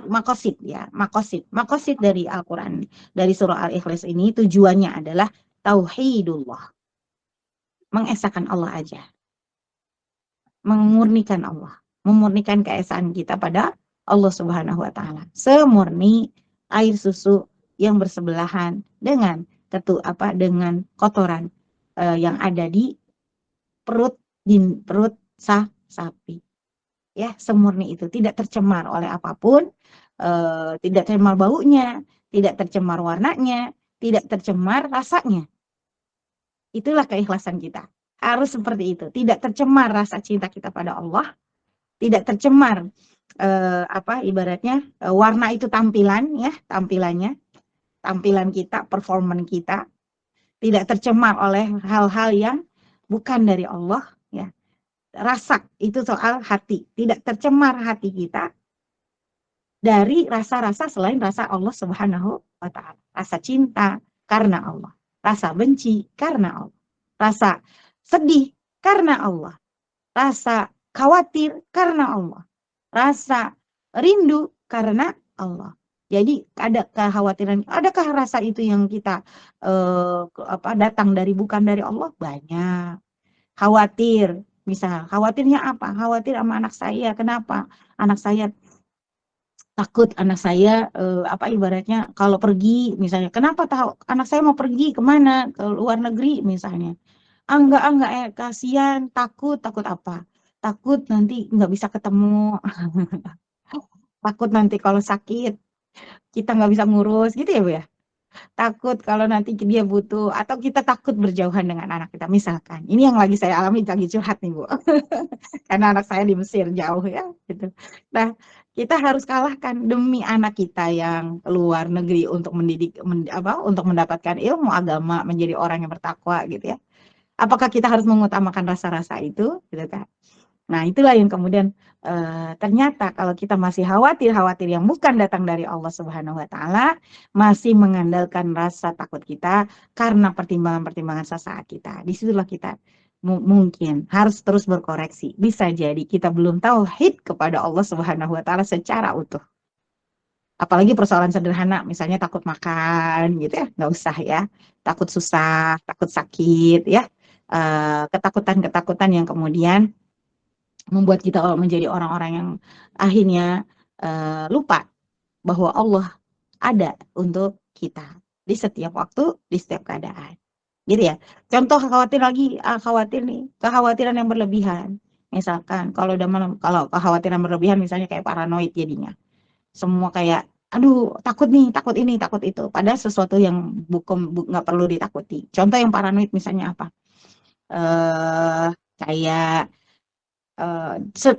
makosid ya, makosid dari Al-Qur'an, dari surah Al-Ikhlas ini tujuannya adalah tauhidullah. Mengesahkan Allah aja. Memurnikan Allah, memurnikan keesaan kita pada Allah Subhanahu wa taala. Semurni air susu yang bersebelahan dengan dengan kotoran yang ada di perut sapi. Ya, semurni itu, tidak tercemar oleh apapun, tidak tercemar baunya, tidak tercemar warnanya, tidak tercemar rasanya. Itulah keikhlasan kita. Harus seperti itu, tidak tercemar rasa cinta kita pada Allah, tidak tercemar ibaratnya warna itu tampilannya, tampilan kita, performan kita, tidak tercemar oleh hal-hal yang bukan dari Allah ya. Rasa itu soal hati, tidak tercemar hati kita dari rasa-rasa selain rasa Allah Subhanahu wa taala. Rasa cinta karena Allah, rasa benci karena Allah, rasa sedih karena Allah, rasa khawatir karena Allah, rasa rindu karena Allah. Jadi ada kekhawatiran, adakah rasa itu yang kita datang bukan dari Allah? Banyak. Khawatir, misal khawatirnya apa? Khawatir sama anak saya. Kenapa? Anak saya takut, anak saya ibaratnya kalau pergi misalnya, kenapa tahu anak saya mau pergi kemana, ke luar negeri misalnya. Enggak, kasihan, takut apa? Takut nanti nggak bisa ketemu, takut nanti kalau sakit kita nggak bisa ngurus gitu ya Bu ya. Takut kalau nanti dia butuh, atau kita takut berjauhan dengan anak kita misalkan. Ini yang lagi saya alami, lagi curhat nih Bu. Karena anak saya di Mesir jauh ya gitu. Nah, kita harus kalahkan demi anak kita yang keluar negeri untuk untuk mendapatkan ilmu agama, menjadi orang yang bertakwa gitu ya. Apakah kita harus mengutamakan rasa-rasa itu gitu kan? Nah, itulah yang kemudian ternyata kalau kita masih khawatir yang bukan datang dari Allah Subhanahu wa taala, masih mengandalkan rasa takut kita karena pertimbangan-pertimbangan sesaat kita. Disitulah kita mungkin harus terus berkoreksi. Bisa jadi kita belum tauhid kepada Allah Subhanahu wa taala secara utuh. Apalagi persoalan sederhana, misalnya takut makan gitu ya, nggak usah ya. Takut susah, takut sakit ya. Ketakutan-ketakutan yang kemudian membuat kita menjadi orang-orang yang akhirnya lupa bahwa Allah ada untuk kita di setiap waktu, di setiap keadaan. Gitu ya. Contoh khawatir nih, kekhawatiran yang berlebihan. Misalkan kalau kekhawatiran berlebihan misalnya kayak paranoid jadinya. Semua kayak aduh takut nih, takut ini, takut itu. Padahal sesuatu yang nggak perlu ditakuti. Contoh yang paranoid misalnya apa? Kayak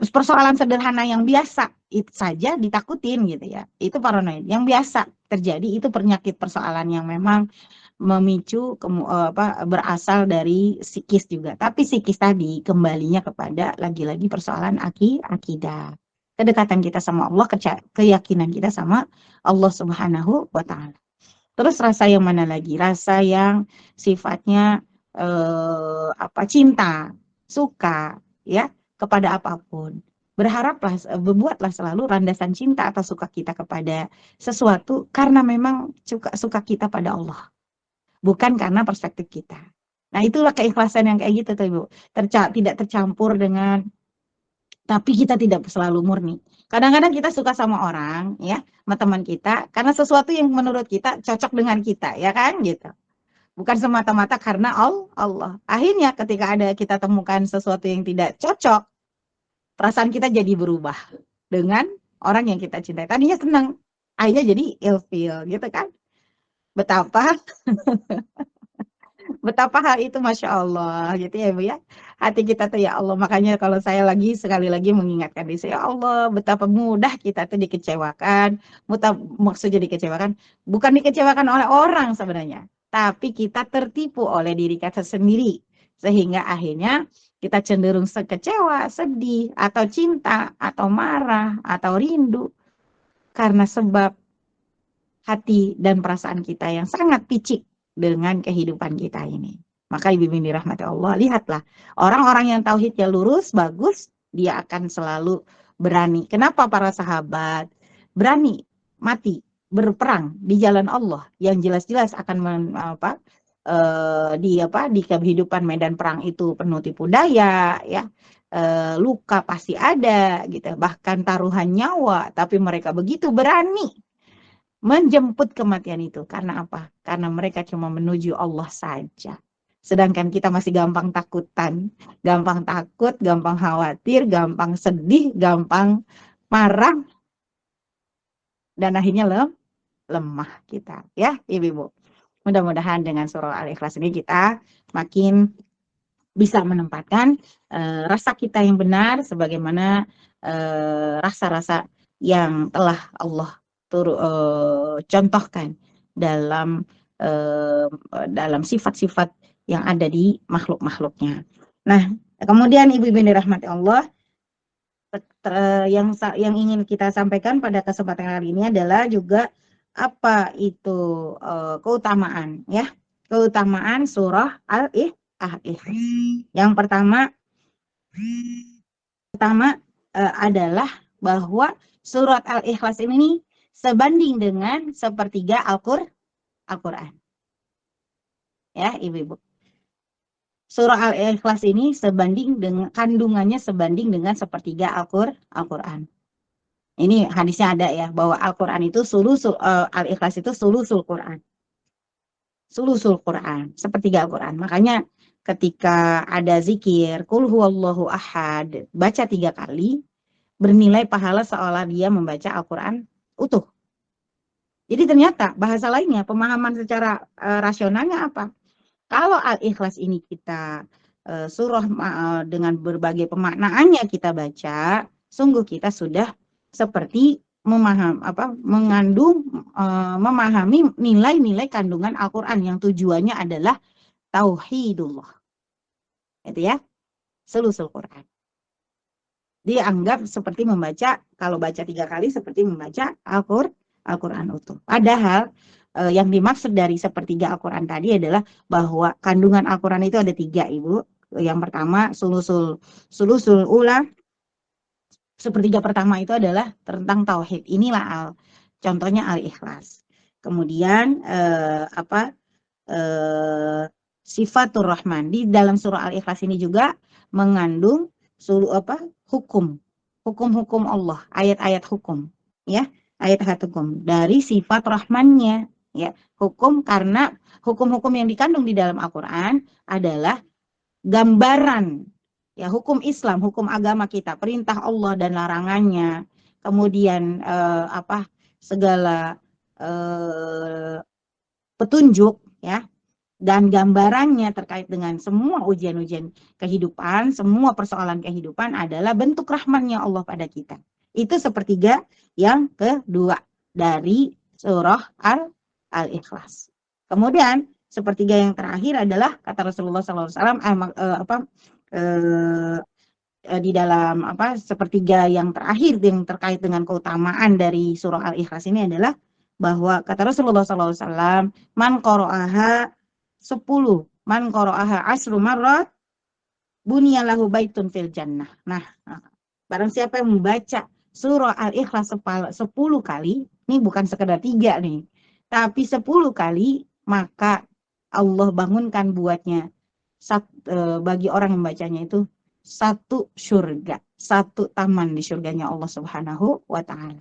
persoalan sederhana yang biasa itu saja ditakutin gitu ya, itu paranoid yang biasa terjadi. Itu penyakit persoalan yang memang memicu berasal dari psikis juga, tapi psikis tadi kembalinya kepada lagi-lagi persoalan akidah, kedekatan kita sama Allah, keyakinan kita sama Allah Subhanahu wa taala. Terus rasa yang mana lagi? Rasa yang sifatnya cinta, suka ya kepada apapun. Berbuatlah selalu landasan cinta atau suka kita kepada sesuatu karena memang suka kita pada Allah, bukan karena perspektif kita. Nah, itulah keikhlasan yang kayak gitu tuh Ibu. Tidak tercampur dengan, tapi kita tidak selalu murni. Kadang-kadang kita suka sama orang ya, sama teman kita karena sesuatu yang menurut kita cocok dengan kita ya kan gitu. Bukan semata-mata karena Allah. Akhirnya ketika kita temukan sesuatu yang tidak cocok, perasaan kita jadi berubah dengan orang yang kita cintai. Tadinya senang, akhirnya jadi ilfil gitu kan. Betapa hal itu Masya Allah gitu ya Bu ya. Hati kita tuh ya Allah. Makanya kalau saya sekali lagi mengingatkan diri saya, ya Allah betapa mudah kita tuh dikecewakan. Maksudnya dikecewakan, bukan dikecewakan oleh orang sebenarnya, tapi kita tertipu oleh diri kita sendiri. Sehingga akhirnya kita cenderung kecewa, sedih, atau cinta, atau marah, atau rindu. Karena sebab hati dan perasaan kita yang sangat picik dengan kehidupan kita ini. Maka Ibu dirahmati Allah, lihatlah orang-orang yang tauhidnya lurus, bagus, dia akan selalu berani. Kenapa para sahabat berani mati berperang di jalan Allah yang jelas-jelas akan di kehidupan medan perang itu penuh tipu daya ya. Luka pasti ada gitu, bahkan taruhan nyawa, tapi mereka begitu berani menjemput kematian itu. Karena apa? Karena mereka cuma menuju Allah saja. Sedangkan kita masih gampang takutan, gampang takut, gampang khawatir, gampang sedih, gampang marah, dan akhirnya lemah kita. Ya, Ibu-ibu. Mudah-mudahan dengan surah Al-Ikhlas ini kita makin bisa menempatkan rasa kita yang benar sebagaimana rasa-rasa yang telah Allah contohkan dalam sifat-sifat yang ada di makhluk-makhluknya. Nah, kemudian Ibu-ibu yang dirahmati Allah, yang ingin kita sampaikan pada kesempatan kali ini adalah juga apa itu keutamaan ya, keutamaan surah Al-Ikhlas. Yang pertama adalah bahwa surat Al-Ikhlas ini sebanding dengan sepertiga Al-Quran. Ya, Ibu-Ibu. Surah Al-Ikhlas ini sebanding dengan kandungannya sebanding dengan sepertiga Al-Quran. Ini hadisnya ada ya, bahwa Al-Quran itu Al-Ikhlas itu sulusul Quran. Sulusul Quran, sepertiga Al-Quran. Makanya ketika ada zikir, Qul huwallahu ahad, baca 3 kali, bernilai pahala seolah dia membaca Al-Quran utuh. Jadi ternyata bahasa lainnya, pemahaman secara rasionalnya apa? Kalau Al-Ikhlas ini kita surah dengan berbagai pemaknaannya kita baca, sungguh kita sudah seperti memahami nilai-nilai kandungan Al-Quran yang tujuannya adalah tauhidullah. Itu ya, sulusul Quran. Dianggap seperti membaca, kalau baca 3 kali seperti membaca Al-Quran utuh. Padahal yang dimaksud dari sepertiga Al-Quran tadi adalah bahwa kandungan Al-Quran itu ada 3, Ibu. Yang pertama sulusul ula, sepertiga pertama itu adalah tentang tauhid. Inilah contohnya Al-Ikhlas. Kemudian Sifatur Rahman. Di dalam surah Al-Ikhlas ini juga mengandung hukum-hukum Allah, ayat-ayat hukum, ya, ayat-ayat hukum dari sifat Rahmannya, ya, hukum, karena hukum-hukum yang dikandung di dalam Al-Quran adalah gambaran, ya, hukum Islam, hukum agama kita, perintah Allah dan larangannya, kemudian segala petunjuk, ya, dan gambarannya terkait dengan semua ujian-ujian kehidupan, semua persoalan kehidupan adalah bentuk rahmannya Allah pada kita. Itu sepertiga yang kedua dari surah Al-Ikhlas. Kemudian sepertiga yang terakhir adalah kata Rasulullah SAW di dalam sepertiga yang terakhir yang terkait dengan keutamaan dari surah Al-Ikhlas ini adalah bahwa kata Rasulullah SAW, man qara'aha 10, man qara'aha 10 marrat bunyalahu baitun fil jannah. Nah, barang siapa yang membaca surah Al-Ikhlas 10 kali, ini bukan sekedar 3 nih, tapi 10 kali, maka Allah bangunkan buatnya bagi orang yang membacanya itu satu surga, satu taman di surganya Allah Subhanahu wa Ta'ala.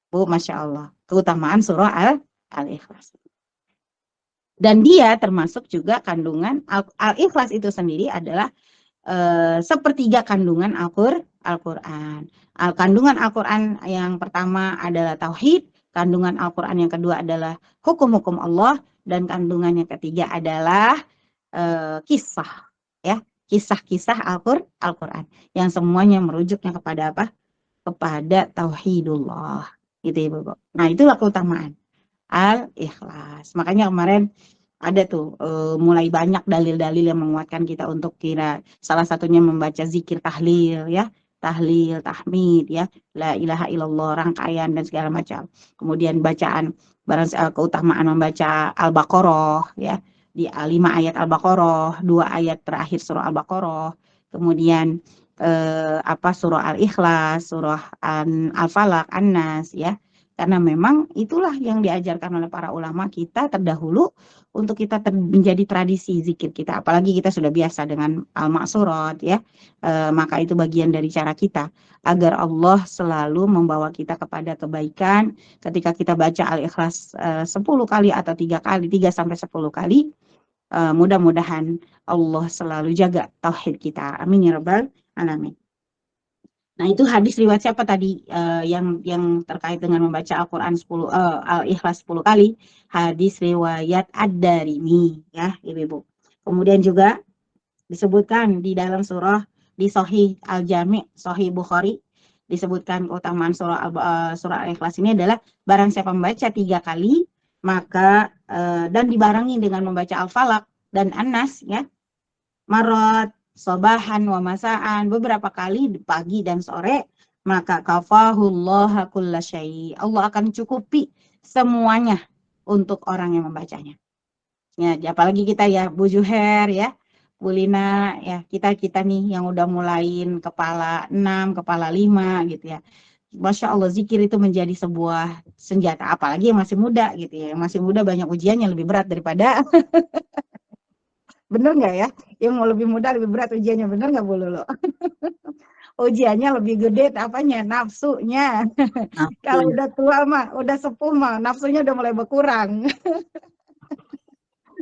Bu, Masya Allah, keutamaan surah Al-Ikhlas. Dan dia termasuk juga kandungan Al-Ikhlas itu sendiri adalah sepertiga kandungan Al-Quran. Kandungan Al-Quran yang pertama adalah tauhid, kandungan Al-Quran yang kedua adalah hukum-hukum Allah, dan kandungan yang ketiga adalah kisah, ya, kisah-kisah Al-Quran yang semuanya merujuknya kepada apa? Kepada tauhidullah, gitu ya, Bu. Nah, itulah keutamaan Al-Ikhlas. Makanya kemarin ada tuh mulai banyak dalil-dalil yang menguatkan kita untuk salah satunya membaca zikir tahlil, ya, tahlil, tahmid, ya, la ilaha illallah, rangkaian dan segala macam. Kemudian bacaan keutamaan membaca Al-Baqarah, ya, di 5 ayat Al-Baqarah, 2 ayat terakhir surah Al-Baqarah. Kemudian surah Al-Ikhlas, surah Al-Falaq, An-Nas, ya. Karena memang itulah yang diajarkan oleh para ulama kita terdahulu untuk kita menjadi tradisi zikir kita. Apalagi kita sudah biasa dengan al-ma'surat, ya. Maka itu bagian dari cara kita agar Allah selalu membawa kita kepada kebaikan. Ketika kita baca Al-Ikhlas 10 kali atau 3 sampai 10 kali, mudah-mudahan Allah selalu jaga tauhid kita. Amin ya rabbal alamin. Nah, itu hadis riwayat siapa tadi yang terkait dengan membaca Al-Quran Al-Ikhlas 10 kali? Hadis riwayat Ad-Darimi, ya, Ibu. Kemudian juga disebutkan di dalam surah di Sahih Al-Jami', Sahih Bukhari, disebutkan keutamaan surah Al-Ikhlas ini adalah barang siapa membaca 3 kali, maka dan dibarengi dengan membaca Al-Falaq dan An-Nas, ya, marot sobahan wa masaan, beberapa kali di pagi dan sore, maka kafahullah kulla syai', Allah akan cukupi semuanya untuk orang yang membacanya. Ya, apalagi kita, ya, Bu Juher, ya, Bu Lina, ya, kita nih yang udah mulain kepala 6, kepala 5 gitu, ya. Masya Allah, zikir itu menjadi sebuah senjata, apalagi yang masih muda gitu ya. Yang masih muda banyak ujiannya lebih berat daripada bener nggak ya? Yang mau lebih muda lebih berat ujiannya, bener nggak Bu Lulu? Ujiannya lebih gede apanya? Nafsunya. Kalau Nafsunya. udah tua mah, udah sepuh mah, nafsunya udah mulai berkurang.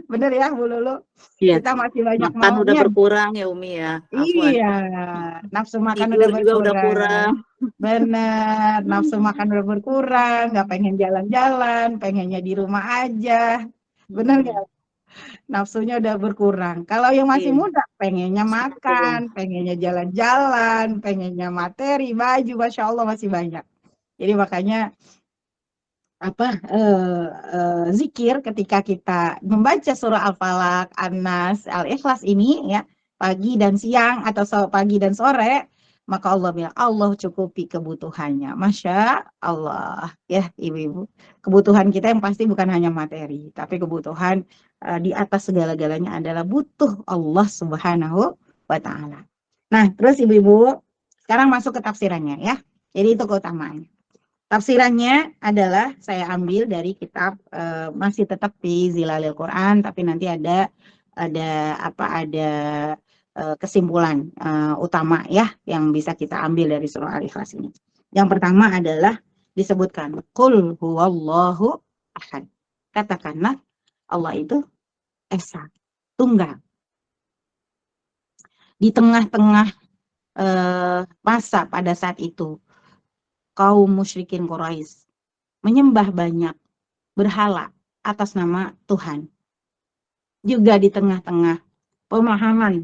Bener ya Bu Lulu? Iya, Kita masih banyak makan udah maunya. berkurang ya Umi ya. Afwan. Iya, nafsu makan Tidur udah juga udah berkurang. kurang. Bener, nafsu makan udah berkurang, nggak pengen jalan-jalan, pengennya di rumah aja. Bener nggak? Nafsunya udah berkurang. Kalau yang masih Iya. muda, pengennya Betul. makan, pengennya jalan-jalan, pengennya materi, baju, Masya Allah masih banyak. Jadi makanya zikir ketika kita membaca surah Al-Falaq, An-Nas, Al-Ikhlas ini ya, pagi dan siang atau pagi dan sore, maka Allah bilang Allah cukupi kebutuhannya. Masya Allah ya ibu-ibu. Kebutuhan kita yang pasti bukan hanya materi, tapi kebutuhan di atas segala-galanya adalah butuh Allah Subhanahu wa Ta'ala. Nah, terus ibu-ibu, sekarang masuk ke tafsirannya ya. Jadi itu keutamaannya. Tafsirannya adalah saya ambil dari kitab masih tetap di Zilalil Quran, tapi nanti ada kesimpulan utama ya yang bisa kita ambil dari surah Al-Ikhlas ini. Yang pertama adalah disebutkan Qul huwallahu ahad. Katakanlah Allah itu esa, tunggal. Di tengah-tengah masa pada saat itu kaum musyrikin Quraisy menyembah banyak berhala atas nama Tuhan. Juga di tengah-tengah pemahaman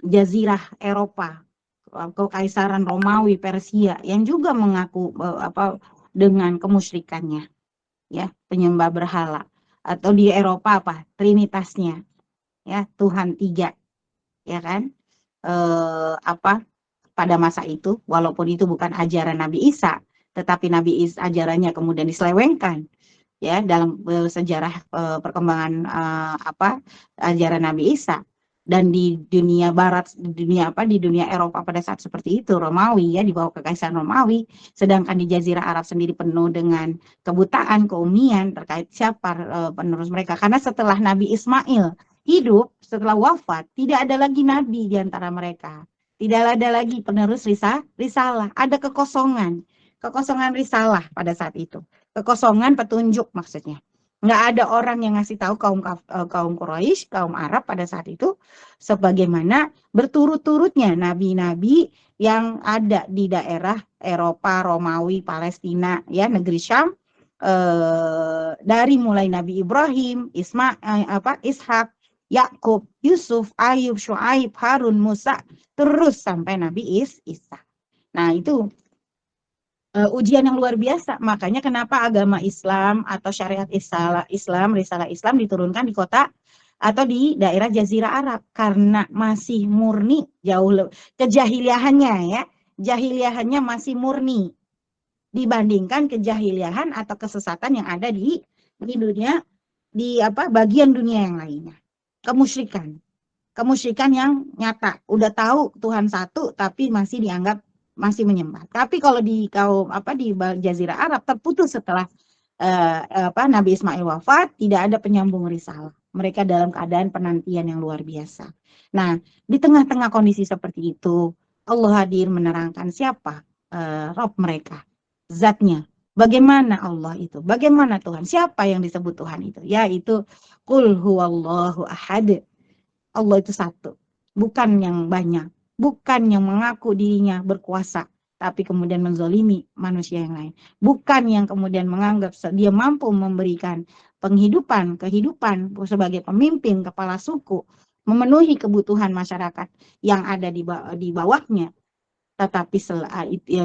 jazirah Eropa, kekaisaran Romawi, Persia yang juga mengaku dengan kemusyrikannya, ya, penyembah berhala. Atau di Eropa Trinitasnya, ya, Tuhan tiga, ya kan? Pada masa itu, walaupun itu bukan ajaran Nabi Isa, tetapi Nabi Isa ajarannya kemudian diselewengkan ya dalam sejarah perkembangan ajaran Nabi Isa. Dan di dunia barat, di dunia Eropa pada saat seperti itu, Romawi ya, di bawah kekaisaran Romawi, sedangkan di Jazirah Arab sendiri penuh dengan kebutaan, keumumian terkait siapa penerus mereka. Karena setelah Nabi Ismail hidup, setelah wafat, tidak ada lagi nabi di antara mereka. Tidak ada lagi penerus risalah, ada kekosongan risalah pada saat itu. Kekosongan petunjuk maksudnya. Nggak ada orang yang ngasih tahu kaum Quraisy, kaum Arab pada saat itu, sebagaimana berturut-turutnya nabi-nabi yang ada di daerah Eropa, Romawi, Palestina, ya, negeri Syam, dari mulai Nabi Ibrahim, Ishak, Yakub, Yusuf, Ayub, Syuaib, Harun, Musa, terus sampai Nabi Isa. Nah, itu ujian yang luar biasa. Makanya kenapa agama Islam atau syariat Islam, risalah Islam diturunkan di kota atau di daerah Jazirah Arab, karena masih murni kejahiliahannya ya. Jahiliahannya masih murni dibandingkan kejahiliahan atau kesesatan yang ada di dunia, bagian dunia yang lainnya. Kemusyrikan yang nyata, udah tahu Tuhan satu tapi masih dianggap masih menyembah. Tapi kalau di di Jazirah Arab terputus setelah Nabi Ismail wafat, tidak ada penyambung risalah. Mereka dalam keadaan penantian yang luar biasa. Nah, di tengah-tengah kondisi seperti itu, Allah hadir menerangkan siapa Rob mereka, zatnya. Bagaimana Allah itu? Bagaimana Tuhan? Siapa yang disebut Tuhan itu? Yaitu Qul huwallahu ahad. Allah itu satu, bukan yang banyak, bukan yang mengaku dirinya berkuasa, tapi kemudian menzolimi manusia yang lain. Bukan yang kemudian menganggap dia mampu memberikan kehidupan sebagai pemimpin kepala suku, memenuhi kebutuhan masyarakat yang ada di bawahnya. Tetapi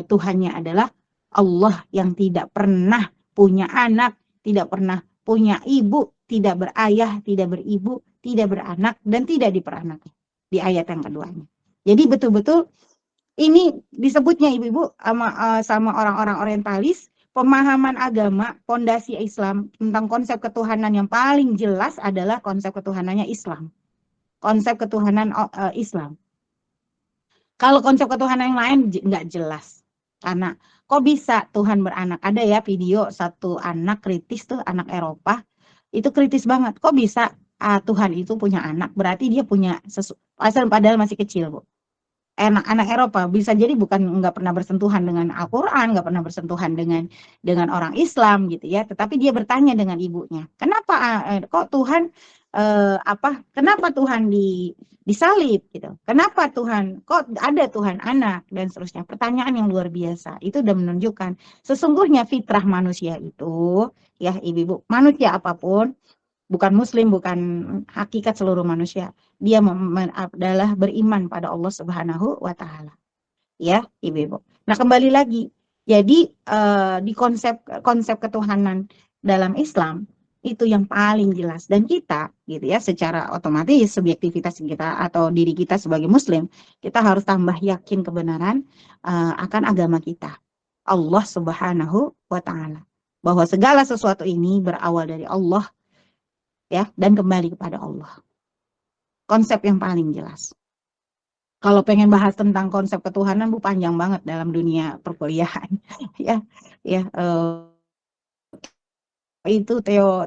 Tuhannya adalah Allah yang tidak pernah punya anak, tidak pernah punya ibu, tidak berayah, tidak beribu, tidak beranak, dan tidak diperanaki. Di ayat yang keduanya. Jadi betul-betul ini disebutnya ibu-ibu sama orang-orang orientalis, pemahaman agama, fondasi Islam tentang konsep ketuhanan yang paling jelas adalah konsep ketuhanannya Islam. Konsep ketuhanan Islam. Kalau konsep ketuhanan yang lain nggak jelas. Karena kok bisa Tuhan beranak? Ada ya video satu anak kritis tuh, anak Eropa. Itu kritis banget. Kok bisa Tuhan itu punya anak? Berarti dia punya padahal masih kecil, Bu. Anak Eropa bisa jadi bukan nggak pernah bersentuhan dengan Al-Quran, nggak pernah bersentuhan dengan orang Islam gitu ya, tetapi dia bertanya dengan ibunya, kenapa kok Tuhan kenapa Tuhan disalib gitu, kenapa Tuhan kok ada Tuhan anak dan seterusnya. Pertanyaan yang luar biasa itu udah menunjukkan sesungguhnya fitrah manusia itu ya ibu-ibu, manusia apapun, bukan muslim, bukan hakikat seluruh manusia, dia adalah beriman pada Allah Subhanahu wa taala. Ya, Ibu-ibu. Nah, kembali lagi. Jadi di konsep ketuhanan dalam Islam itu yang paling jelas, dan kita gitu ya, secara otomatis subjektivitas kita atau diri kita sebagai muslim, kita harus tambah yakin kebenaran akan agama kita, Allah Subhanahu wa taala. Bahwa segala sesuatu ini berawal dari Allah ya, dan kembali kepada Allah. Konsep yang paling jelas. Kalau pengen bahas tentang konsep ketuhanan, Bu, panjang banget dalam dunia perkuliahan. Ya, ya itu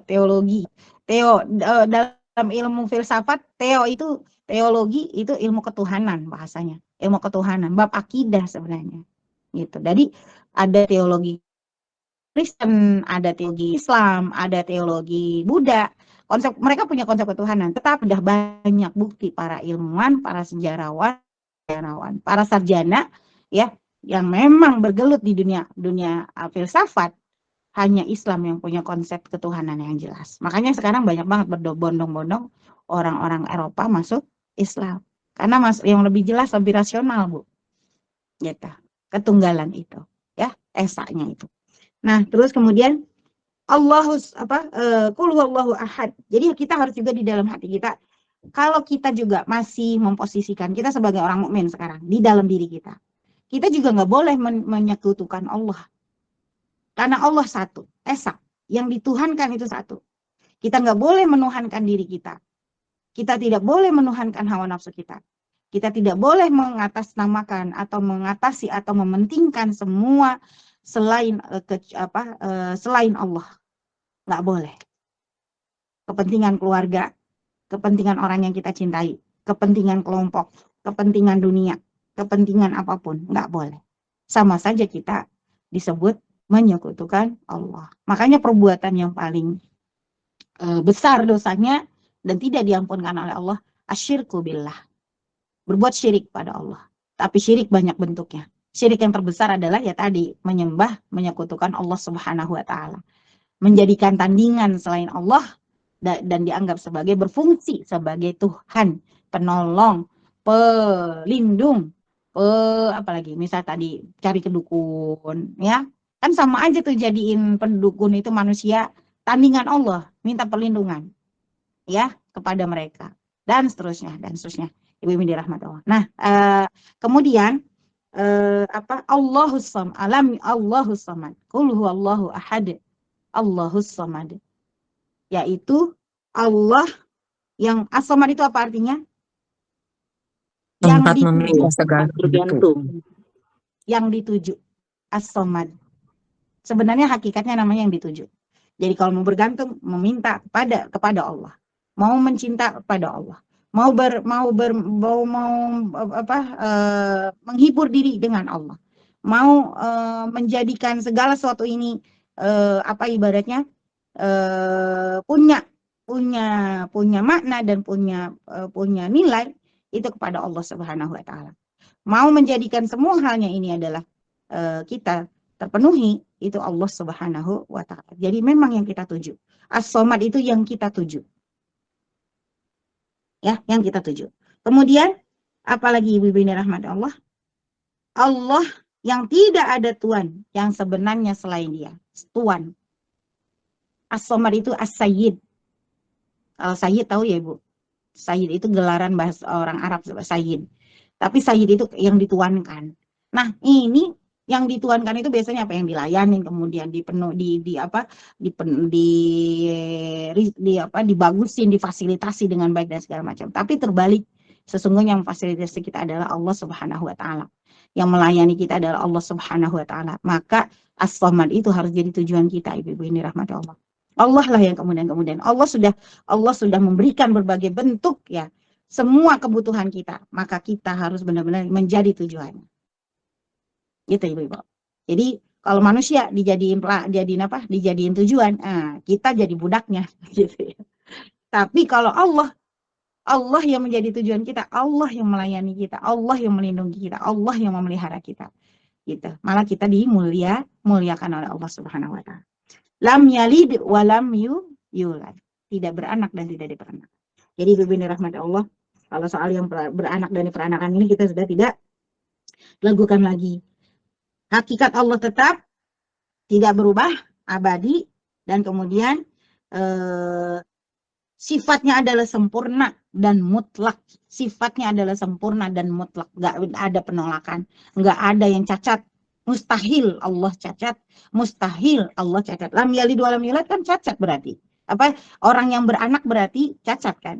teologi. Dalam ilmu filsafat, itu teologi itu ilmu ketuhanan bahasanya. Ilmu ketuhanan, bab akidah sebenarnya. Gitu. Jadi ada teologi Kristen, ada teologi Islam, ada teologi Buddha. Mereka punya konsep ketuhanan, tetapi sudah banyak bukti para ilmuwan, para sejarawan, para sarjana ya yang memang bergelut di dunia filsafat, hanya Islam yang punya konsep ketuhanan yang jelas. Makanya sekarang banyak banget berbondong-bondong orang-orang Eropa masuk Islam karena yang lebih jelas, lebih rasional, Bu. Gitu. Ketunggalan itu ya, esanya itu. Nah, terus kemudian Qul huwallahu ahad. Jadi kita harus juga di dalam hati kita, kalau kita juga masih memposisikan kita sebagai orang mukmin sekarang di dalam diri kita, kita juga nggak boleh menyekutukan Allah. Karena Allah satu, esa, yang dituhankan itu satu. Kita nggak boleh menuhankan diri kita. Kita tidak boleh menuhankan hawa nafsu kita. Kita tidak boleh mengatasnamakan atau mengatasi atau mementingkan semua selain selain Allah. Nggak boleh. Kepentingan keluarga, kepentingan orang yang kita cintai, kepentingan kelompok, kepentingan dunia, kepentingan apapun, nggak boleh. Sama saja kita disebut menyekutukan Allah. Makanya perbuatan yang paling besar dosanya dan tidak diampunkan oleh Allah, asyirku billah. Berbuat syirik pada Allah. Tapi syirik banyak bentuknya. Syirik yang terbesar adalah ya tadi, menyekutukan Allah Subhanahu wa taala. Menjadikan tandingan selain Allah dan dianggap sebagai berfungsi sebagai Tuhan, penolong, pelindung, apalagi misal tadi cari kedukun ya. Kan sama aja tuh jadiin pendukun itu manusia tandingan Allah, minta perlindungan ya kepada mereka dan seterusnya dan seterusnya. Ibu-ibu dirahmati Allah. Nah, kemudian Allahus samad. Qul huwallahu ahad. Allahus samad. Yaitu Allah yang as-samad itu apa artinya? Tempat memiliki segala bergantung. Yang dituju. As-samad. Sebenarnya hakikatnya namanya yang dituju. Jadi kalau mau bergantung, meminta kepada Allah, mau mencinta kepada Allah, menghibur diri dengan Allah, mau menjadikan segala sesuatu ini ibaratnya punya makna dan punya nilai itu kepada Allah Subhanahu wa taala. Mau menjadikan semua halnya ini adalah kita terpenuhi, itu Allah Subhanahu wa taala. Jadi memang yang kita tuju. As-Samad itu yang kita tuju. Ya, yang kita tuju. Kemudian apalagi ibu-ibu ini rahmat Allah? Allah yang tidak ada Tuhan yang sebenarnya selain Dia. Tuhan. As-Samad itu As-Sayyid. Kalau Sayyid tahu ya Ibu. Sayyid itu gelaran bahasa orang Arab, Sayyid. Tapi Sayyid itu yang dituankan. Nah, ini yang dituankan itu biasanya apa yang dilayani, kemudian dibagusin, difasilitasi dengan baik dan segala macam. Tapi terbalik, sesungguhnya yang memfasilitasi kita adalah Allah Subhanahu wa taala. yang melayani kita adalah Allah Subhanahu wa taala. Maka as-samad itu harus jadi tujuan kita, ibu-ibu ini rahmati Allah. Allah lah yang kemudian Allah sudah memberikan berbagai bentuk ya semua kebutuhan kita, maka kita harus benar-benar menjadi tujuannya. Gitu ibu-ibu. Jadi kalau manusia dijadiin tujuan, kita jadi budaknya gitu ya. Tapi kalau Allah yang menjadi tujuan kita, Allah yang melayani kita, Allah yang melindungi kita, Allah yang memelihara kita. Gitu. Malah kita muliakan oleh Allah Subhanahu wa taala. Lam yalid wa lam yulad. Tidak beranak dan tidak diperanakan. Jadi ibu ini rahmat Allah, kalau soal yang beranak dan diperanakan ini kita sudah tidak lakukan lagi. Hakikat Allah tetap tidak berubah, abadi, dan kemudian sifatnya adalah sempurna dan mutlak. Sifatnya adalah sempurna dan mutlak. Nggak ada penolakan. Nggak ada yang cacat. Mustahil Allah cacat. Mustahil Allah cacat. Lam yalid wa lam yulad kan cacat berarti. Apa? Orang yang beranak berarti cacat kan?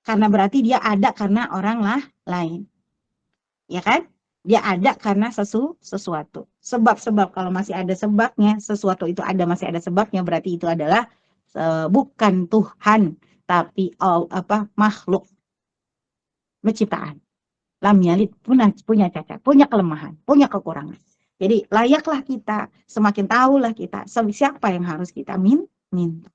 Karena berarti dia ada karena orang lain. Ya kan? Dia ada karena sesuatu. Sebab-sebab, kalau masih ada sebabnya, sesuatu itu ada masih ada sebabnya, berarti itu adalah bukan Tuhan, tapi makhluk penciptaan. Lam yalid punya cacat, punya kelemahan, punya kekurangan. Jadi layaklah kita, semakin tahulah kita siapa yang harus kita minta.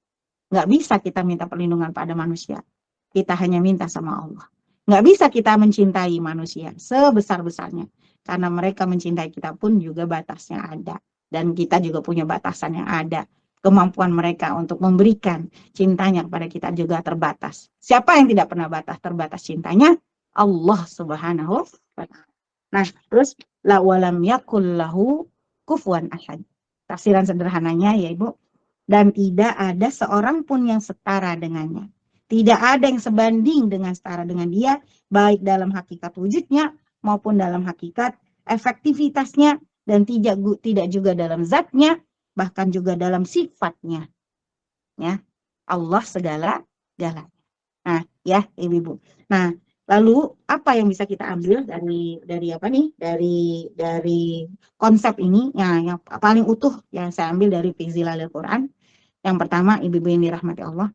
Nggak bisa kita minta perlindungan pada manusia. Kita hanya minta sama Allah. Nggak bisa kita mencintai manusia sebesar-besarnya. Karena mereka mencintai kita pun juga batasnya ada. Dan kita juga punya batasan yang ada. Kemampuan mereka untuk memberikan cintanya kepada kita juga terbatas. Siapa yang tidak pernah terbatas cintanya? Allah Subhanahu wa ta'ala. Nah, terus la walam yakul lahu kufuwan ahad. Tafsiran sederhananya ya Ibu. Dan tidak ada seorang pun yang setara dengannya. Tidak ada yang sebanding dengan setara dengan dia, baik dalam hakikat wujudnya maupun dalam hakikat efektivitasnya, dan tidak juga dalam zatnya, bahkan juga dalam sifatnya. Ya, Allah segala-galanya. Nah, ya Ibu. Nah, lalu apa yang bisa kita ambil dari apa nih? Dari konsep ini yang paling utuh yang saya ambil dari fi zilalil Quran. Yang pertama, Ibu-ibu yang dirahmati Allah,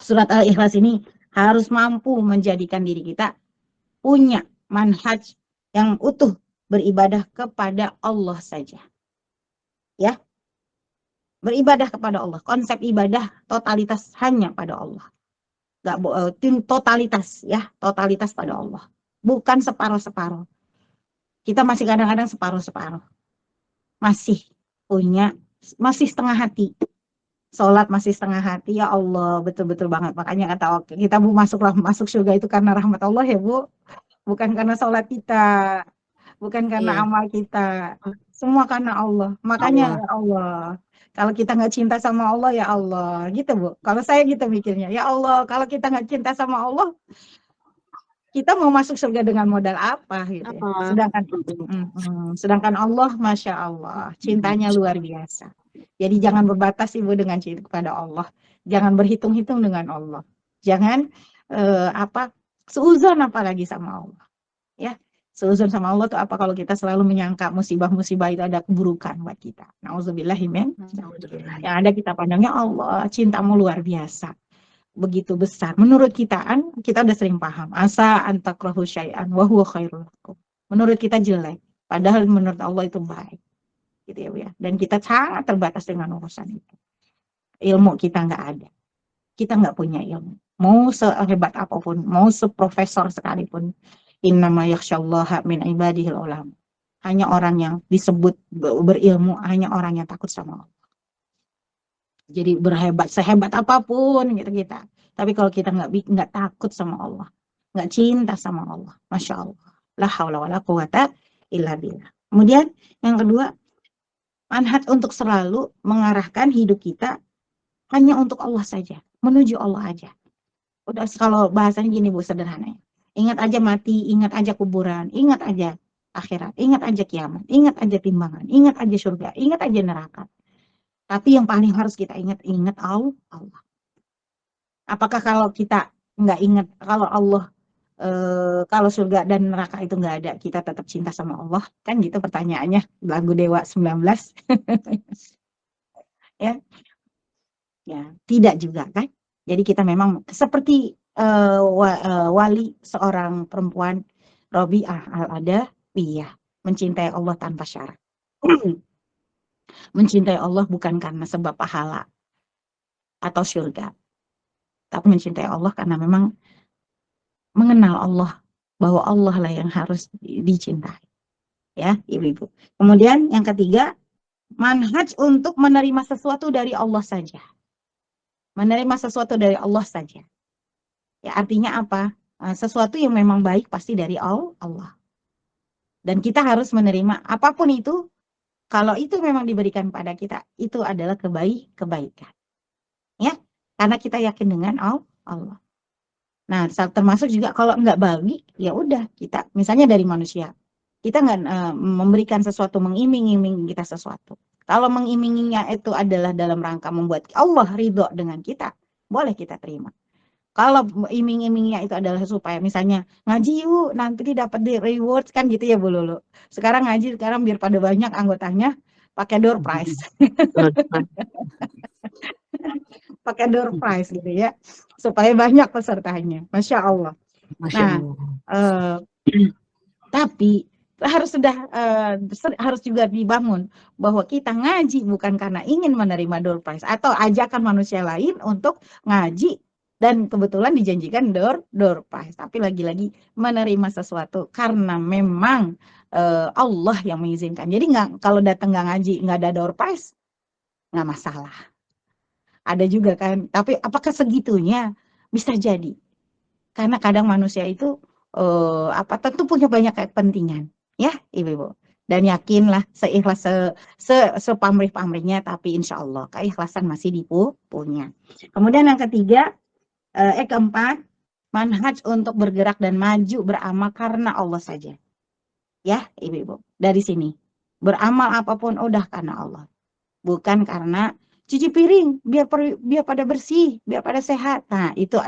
surat Al-Ikhlas ini harus mampu menjadikan diri kita punya manhaj yang utuh beribadah kepada Allah saja. Ya. Beribadah kepada Allah. Konsep ibadah totalitas hanya pada Allah. Totalitas ya, totalitas pada Allah. Bukan separuh-separuh. Kita masih kadang-kadang separuh-separuh. Masih setengah hati. Sholat masih setengah hati, ya Allah, betul-betul banget. Makanya kata kita masuk surga itu karena rahmat Allah ya Bu, bukan karena sholat kita, bukan karena amal kita, semua karena Allah. Makanya ya Allah, kalau kita nggak cinta sama Allah ya Allah, gitu Bu. Kalau saya gitu mikirnya, ya Allah, kalau kita nggak cinta sama Allah, kita mau masuk surga dengan modal apa gitu ya. Sedangkan Allah, Masya Allah, cintanya luar biasa. Jadi jangan berbatas Ibu dengan cinta kepada Allah. Jangan berhitung-hitung dengan Allah. Jangan seuzon apalagi sama Allah. Ya, seuzon sama Allah itu apa? Kalau kita selalu menyangka musibah-musibah itu ada keburukan buat kita. Nauzubillahimin. Yang ada kita pandangnya Allah, cintamu luar biasa. Begitu besar. Menurut kita udah sering paham. Asa antakrahu syai'an wa huwa khairul lakum. Menurut kita jelek, padahal menurut Allah itu baik. Gitu ya Bu ya. Dan kita sangat terbatas dengan urusan itu. Ilmu kita nggak ada. Kita nggak punya ilmu. Mau sehebat apapun, mau seprofesor sekalipun, innama yakhsyallaha min ibadihil ulama. Hanya orang yang disebut berilmu, hanya orang yang takut sama Allah. Jadi sehebat apapun gitu kita. Tapi kalau kita nggak takut sama Allah, nggak cinta sama Allah, Masya Allah. La haula wala quwata illa billah. Kemudian yang kedua, manhaj untuk selalu mengarahkan hidup kita hanya untuk Allah saja, menuju Allah aja. Udah kalau bahasanya gini Bu, sederhananya. Ingat aja mati, ingat aja kuburan, ingat aja akhirat, ingat aja kiamat, ingat aja timbangan, ingat aja surga, ingat aja neraka. Tapi yang paling harus kita ingat Allah. Apakah kalau kita nggak ingat, kalau Allah kalau surga dan neraka itu nggak ada, kita tetap cinta sama Allah? Kan gitu pertanyaannya, lagu Dewa 19. Ya, ya, tidak juga kan? Jadi kita memang seperti wali seorang perempuan Robi'ah al-Adawiyah, mencintai Allah tanpa syarat. Mencintai Allah bukan karena sebab pahala atau surga, tapi mencintai Allah karena memang mengenal Allah, bahwa Allah lah yang harus dicintai. Ya, ibu-ibu. Kemudian yang ketiga, manhaj untuk menerima sesuatu dari Allah saja. Menerima sesuatu dari Allah saja. Ya, artinya apa? Sesuatu yang memang baik pasti dari Allah. Dan kita harus menerima apapun itu, kalau itu memang diberikan pada kita, itu adalah kebaikan. Ya, karena kita yakin dengan Allah. Nah, termasuk juga kalau nggak baik, ya udah kita, misalnya dari manusia, kita nggak memberikan sesuatu, mengiming-iming kita sesuatu. Kalau mengiminginya itu adalah dalam rangka membuat Allah ridho dengan kita, boleh kita terima. Kalau iming-imingnya itu adalah supaya misalnya ngaji yuk nanti dapat di rewards kan gitu ya Bu Lulu. Sekarang ngaji sekarang biar pada banyak anggotanya pakai door prize. Pakai door prize gitu ya. Supaya banyak pesertanya. Masya Allah. Masya Nah, Allah. tapi harus juga dibangun bahwa kita ngaji bukan karena ingin menerima door prize atau ajakan manusia lain untuk ngaji dan kebetulan dijanjikan door prize, tapi lagi-lagi menerima sesuatu karena memang Allah yang mengizinkan. Jadi kalau datang nggak ngaji nggak ada door prize nggak masalah. Ada juga kan, tapi apakah segitunya? Bisa jadi karena kadang manusia itu tentu punya banyak kepentingan. Ya, ibu-ibu. Dan yakinlah seikhlas sepamrih-pamrihnya, tapi insya Allah keikhlasan masih punya. Kemudian yang ketiga, keempat, manhaj untuk bergerak dan maju beramal karena Allah saja. Ya, ibu-ibu. Dari sini, beramal apapun udah karena Allah. Bukan karena cuci piring biar pada bersih, biar pada sehat. Nah, itu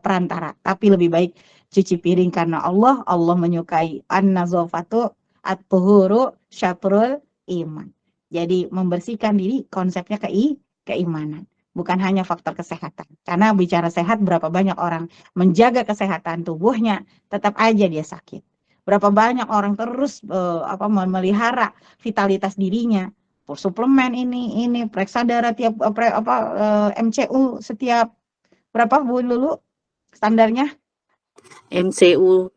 perantara. Tapi lebih baik cuci piring karena Allah. Allah menyukai an-nazafatu at-tuhuru syatrul iman. Jadi membersihkan diri konsepnya keimanan. Bukan hanya faktor kesehatan. Karena bicara sehat, berapa banyak orang menjaga kesehatan tubuhnya, tetap aja dia sakit. Berapa banyak orang terus memelihara vitalitas dirinya, suplemen ini periksa darah tiap MCU setiap berapa Bu Lulu standarnya? MCU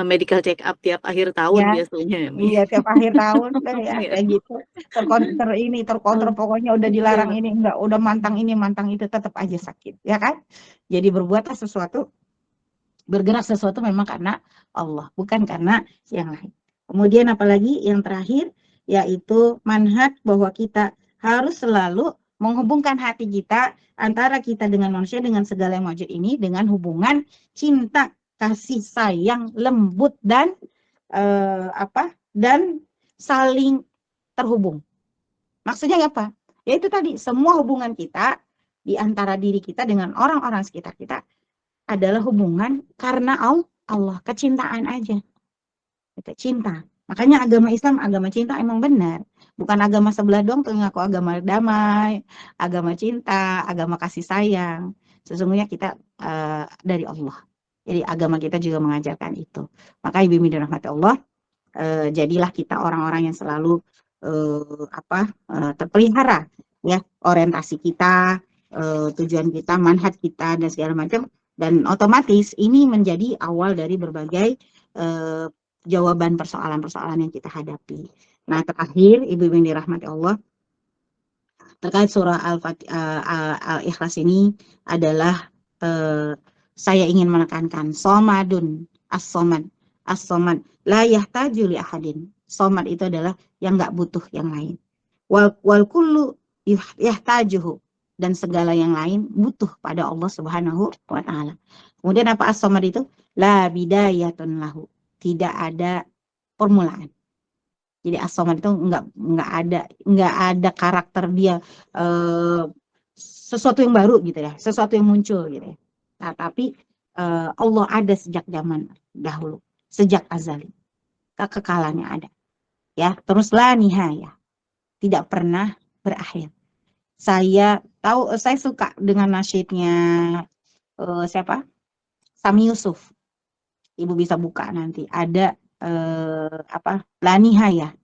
medical check up tiap akhir tahun Ya, biasanya ya, Mi. iya tiap akhir tahun ya, kayak gitu. Terkontrol pokoknya udah dilarang ini enggak, udah mantang ini mantang itu tetap aja sakit, ya kan? Jadi berbuatlah sesuatu, bergerak sesuatu memang karena Allah, bukan karena yang lain. Kemudian apalagi yang terakhir, yaitu manhaj bahwa kita harus selalu menghubungkan hati kita antara kita dengan manusia, dengan segala yang wujud ini, dengan hubungan cinta, kasih sayang, lembut dan dan saling terhubung. Maksudnya apa? Yaitu tadi semua hubungan kita di antara diri kita dengan orang-orang sekitar kita adalah hubungan karena Allah, kecintaan aja. Itu cinta. Makanya agama Islam, agama cinta emang benar. Bukan agama sebelah dong tuh ngaku agama damai, agama cinta, agama kasih sayang. Sesungguhnya kita dari Allah. Jadi agama kita juga mengajarkan itu. Maka ibu dirahmati Allah, jadilah kita orang-orang yang selalu terpelihara ya, orientasi kita, tujuan kita, manhaj kita dan segala macam, dan otomatis ini menjadi awal dari berbagai jawaban persoalan-persoalan yang kita hadapi. Nah, terakhir ibu yang dirahmati Allah, terkait surah Al-Ikhlas ini adalah saya ingin menekankan somadun, as-somad, la yahtaju li ahadin. Somad itu adalah yang nggak butuh yang lain. Wal kullu yahtajuhu, dan segala yang lain butuh pada Allah Subhanahu wa taala. Kemudian apa as-somad itu? La bidayatun lahu. Tidak ada permulaan. Jadi as-somad itu nggak ada karakter dia sesuatu yang baru gitu ya, sesuatu yang muncul gitu ya. Nah, tapi Allah ada sejak zaman dahulu, sejak azali, kekekalannya ada. Ya, terus la nihaya, tidak pernah berakhir. Saya tahu, saya suka dengan nasyidnya siapa? Sami Yusuf. Ibu bisa buka nanti. Ada apa? La nihaya.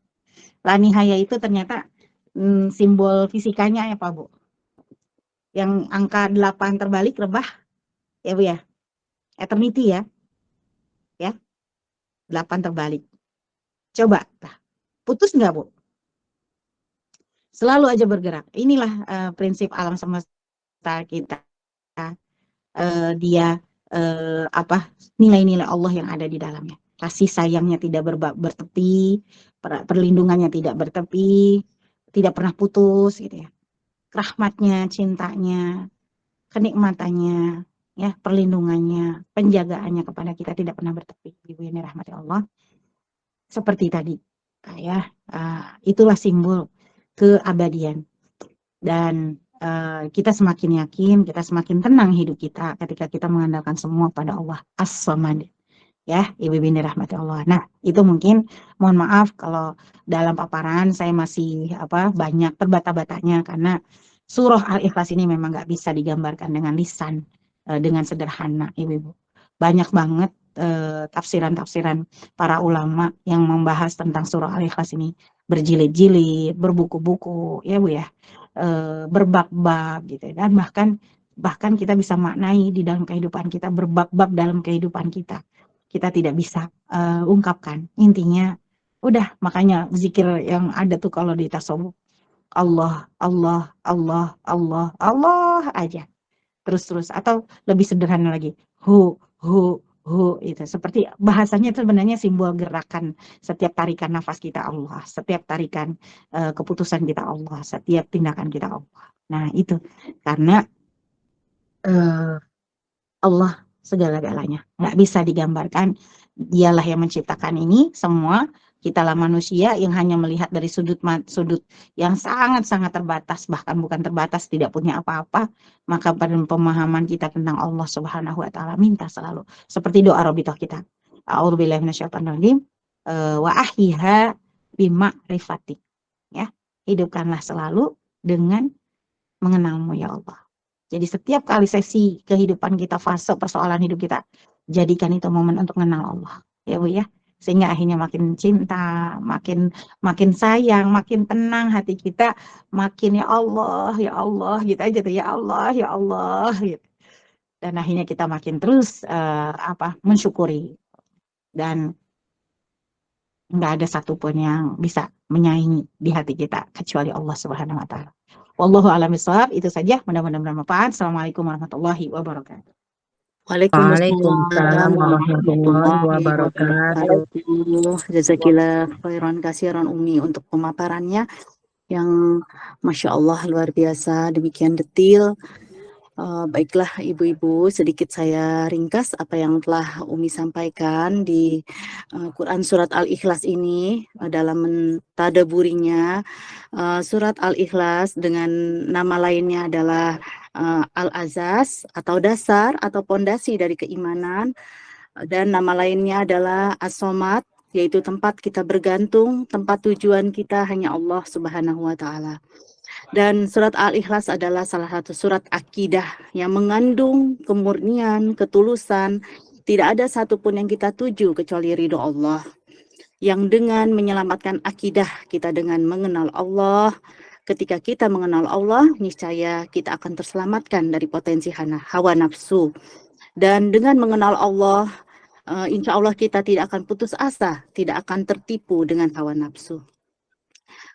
La nihaya itu ternyata simbol fisikanya ya Pak Bu. Yang angka 8 terbalik rebah ya Bu ya. Eternity ya. Ya. 8 terbalik. Coba, putus nggak Bu? Selalu aja bergerak. Inilah prinsip alam semesta kita. Dia apa, nilai-nilai Allah yang ada di dalamnya. Kasih sayangnya tidak bertepi, perlindungannya tidak bertepi, tidak pernah putus gitu ya. Rahmatnya, cintanya, kenikmatannya, ya, perlindungannya, penjagaannya kepada kita tidak pernah bertepi. Ibu ini rahmati Allah. Seperti tadi, ya, itulah simbol keabadian. Dan kita semakin yakin, kita semakin tenang hidup kita ketika kita mengandalkan semua pada Allah As-Samad. Ya, Ibu Bini rahmati Allah. Nah, itu mungkin mohon maaf kalau dalam paparan saya masih banyak terbata-batanya karena surah Al-Ikhlas ini memang nggak bisa digambarkan dengan lisan dengan sederhana, Ibu. Banyak banget tafsiran-tafsiran para ulama yang membahas tentang surah Al-Ikhlas ini berjilid-jilid, berbuku-buku, ya Bu ya. Berbab-bab gitu, dan bahkan kita bisa maknai di dalam kehidupan kita, berbab-bab dalam kehidupan kita tidak bisa ungkapkan. Intinya udah, makanya zikir yang ada tuh kalau di tasawuf, Allah Allah Allah Allah Allah aja terus atau lebih sederhana lagi, hu itu seperti bahasanya itu sebenarnya simbol gerakan. Setiap tarikan nafas kita Allah, setiap tarikan keputusan kita Allah, setiap tindakan kita Allah. Nah itu karena Allah segala-galanya, nggak bisa digambarkan. Dialah yang menciptakan ini semua. Kitalah manusia yang hanya melihat dari sudut yang sangat-sangat terbatas, bahkan bukan terbatas, tidak punya apa-apa. Maka pada pemahaman kita tentang Allah Subhanahu wa Ta'ala, minta selalu seperti doa Robitoh kita, a'udzubillahi minasyaitonirrajim, wa ahyiha bima'rifatik, ya, hidupkanlah selalu dengan mengenalmu ya Allah. Jadi setiap kali sesi kehidupan kita, fase persoalan hidup kita, jadikan itu momen untuk mengenal Allah, ya Bu ya. Sehingga akhirnya makin cinta, makin sayang, makin tenang hati kita, makin ya Allah gitu aja tuh, ya Allah gitu. Dan akhirnya kita makin terus mensyukuri, dan nggak ada satupun yang bisa menyaingi di hati kita kecuali Allah Subhanahu wa Ta'ala. Wallahu a'lam bishawab. Itu saja, mudah-mudahan bermanfaat. Assalamualaikum warahmatullahi wabarakatuh. Waalaikumsalam warahmatullahi wabarakatuh. Jazakillah khairan kasiran Umi untuk pemaparannya yang Masya Allah luar biasa, demikian detil. Baiklah ibu-ibu, sedikit saya ringkas apa yang telah Umi sampaikan di Quran Surat Al-Ikhlas ini dalam mentadaburinya. Surat Al-Ikhlas dengan nama lainnya adalah Al-Azaz atau dasar atau pondasi dari keimanan, dan nama lainnya adalah As-Somad, yaitu tempat kita bergantung, tempat tujuan kita hanya Allah Subhanahu wa Ta'ala. Dan surat Al-Ikhlas adalah salah satu surat akidah yang mengandung kemurnian, ketulusan. Tidak ada satupun yang kita tuju kecuali ridho Allah. Yang dengan menyelamatkan akidah kita dengan mengenal Allah. Ketika kita mengenal Allah, niscaya kita akan terselamatkan dari potensi hawa nafsu. Dan dengan mengenal Allah, insya Allah kita tidak akan putus asa, tidak akan tertipu dengan hawa nafsu.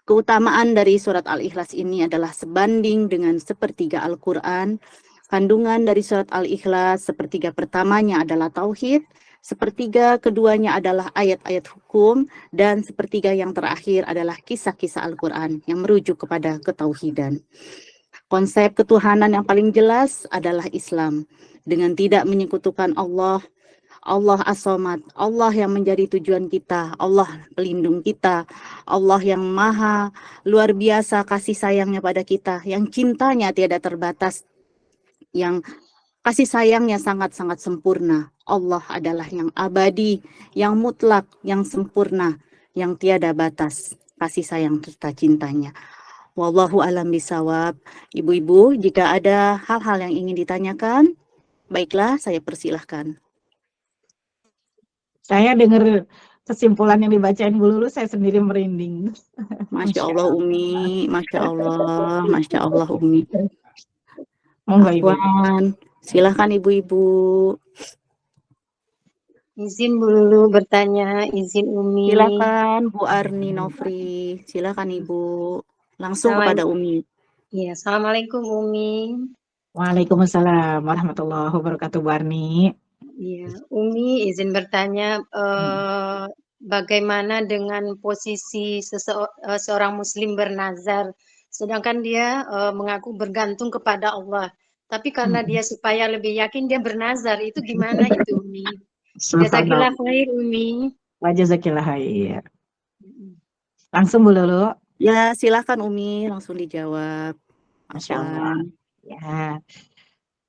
Keutamaan dari surat Al-Ikhlas ini adalah sebanding dengan sepertiga Al-Quran. Kandungan dari surat Al-Ikhlas, sepertiga pertamanya adalah tauhid, sepertiga keduanya adalah ayat-ayat hukum, dan sepertiga yang terakhir adalah kisah-kisah Al-Quran yang merujuk kepada ketauhidan. Konsep ketuhanan yang paling jelas adalah Islam, dengan tidak menyekutukan Allah, Allah As-Somad, Allah yang menjadi tujuan kita, Allah pelindung kita, Allah yang maha luar biasa kasih sayangnya pada kita, yang cintanya tiada terbatas, yang kasih sayangnya sangat-sangat sempurna. Allah adalah yang abadi, yang mutlak, yang sempurna, yang tiada batas kasih sayang serta cintanya. Wallahu alam bisawab. Ibu-ibu, jika ada hal-hal yang ingin ditanyakan, baiklah saya persilahkan. Saya dengar kesimpulan yang dibacain Bu Lulu, saya sendiri merinding. Masya Allah Umi, Masya Allah Umi. Monggo Ibu. Afwan, silahkan ibu-ibu. Izin Bu Lulu bertanya, izin Umi. Silakan Bu Arni Nofri, silakan Ibu. Langsung kepada Umi. Iya, Assalamualaikum Umi. Waalaikumsalam warahmatullahi wabarakatuh Bu Arni. Iya, Umi izin bertanya, bagaimana dengan posisi seorang Muslim bernazar, sedangkan dia mengaku bergantung kepada Allah, tapi karena dia supaya lebih yakin dia bernazar, itu gimana itu Umi? Jazakillah khair Umi. Wa jazakillah khair. Langsung Bu Lulu. Ya, silakan Umi, langsung dijawab. Masya Allah.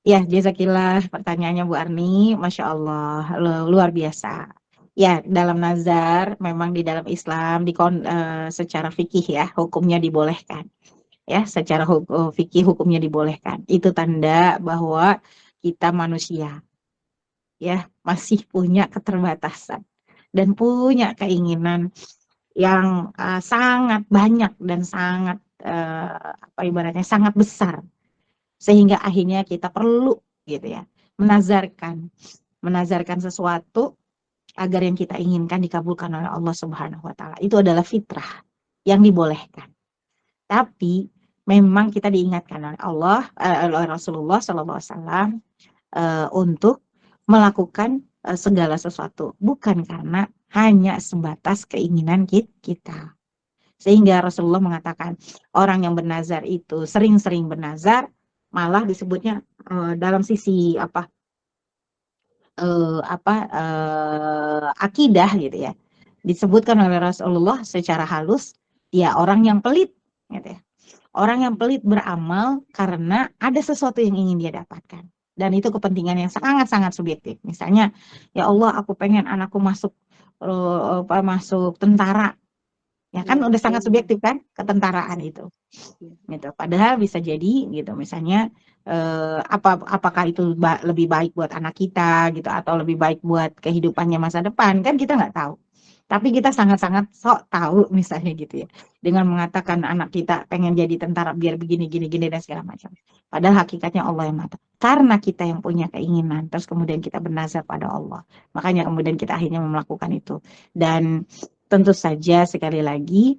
Ya, jazakillah pertanyaannya Bu Arni. Masya Allah, luar biasa. Ya, dalam nazar, memang di dalam Islam, secara fikih ya, hukumnya dibolehkan. Ya, secara fikih hukumnya dibolehkan. Itu tanda bahwa kita manusia, ya, masih punya keterbatasan dan punya keinginan yang sangat banyak dan sangat ibaratnya sangat besar, sehingga akhirnya kita perlu gitu ya menazarkan sesuatu agar yang kita inginkan dikabulkan oleh Allah Subhanahu wa taala. Itu adalah fitrah yang dibolehkan. Tapi memang kita diingatkan oleh Allah, oleh Rasulullah SAW untuk melakukan segala sesuatu, bukan karena hanya sebatas keinginan kita. Sehingga Rasulullah mengatakan orang yang bernazar itu sering-sering bernazar, malah disebutnya dalam sisi akidah gitu ya, disebutkan oleh Rasulullah secara halus, ya orang yang pelit gitu ya. Orang yang pelit beramal karena ada sesuatu yang ingin dia dapatkan. Dan itu kepentingan yang sangat-sangat subjektif. Misalnya, ya Allah, aku pengen anakku masuk tentara. Ya kan udah sangat subjektif kan ketentaraan itu. Gitu. Padahal bisa jadi gitu, misalnya apakah itu lebih baik buat anak kita gitu, atau lebih baik buat kehidupannya masa depan, kan kita nggak tahu. Tapi kita sangat-sangat sok tahu misalnya gitu ya, dengan mengatakan anak kita pengen jadi tentara biar begini dan segala macam. Padahal hakikatnya Allah yang mata. Karena kita yang punya keinginan, terus kemudian kita bernazar pada Allah. Makanya kemudian kita akhirnya melakukan itu. Dan tentu saja sekali lagi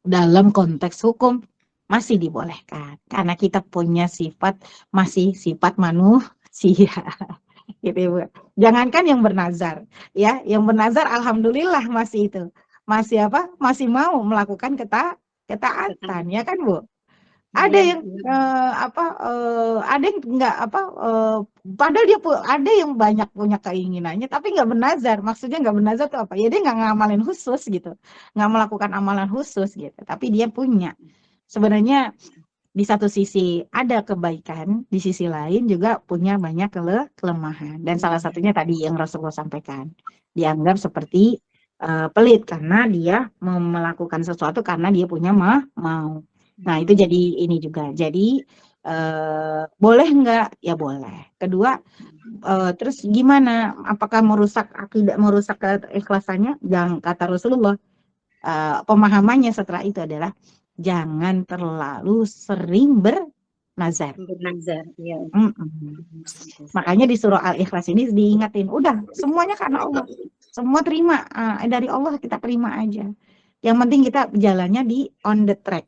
dalam konteks hukum masih dibolehkan. Karena kita punya masih sifat manusia. Gitu Bu. Jangankan yang bernazar, ya, yang bernazar alhamdulillah masih itu, masih mau melakukan ketaatan, ya kan Bu. Ada yang ada yang enggak padahal ada yang banyak punya keinginannya tapi nggak bernazar. Maksudnya nggak bernazar itu apa? Ya dia nggak ngamalin khusus gitu, nggak melakukan amalan khusus gitu, tapi dia punya. Sebenarnya di satu sisi ada kebaikan, di sisi lain juga punya banyak kelemahan. Dan salah satunya tadi yang Rasulullah sampaikan, dianggap seperti pelit karena dia melakukan sesuatu karena dia punya mau. Nah itu jadi ini juga. Jadi boleh nggak? Ya boleh. Kedua, terus gimana? Apakah merusak akidah, merusak keikhlasannya? Jangan, kata Rasulullah. Pemahamannya setelah itu adalah jangan terlalu sering bernazar. Ya. Makanya di surah Al-Ikhlas ini diingatin, udah semuanya karena Allah, semua terima dari Allah, kita terima aja. Yang penting kita jalannya di on the track.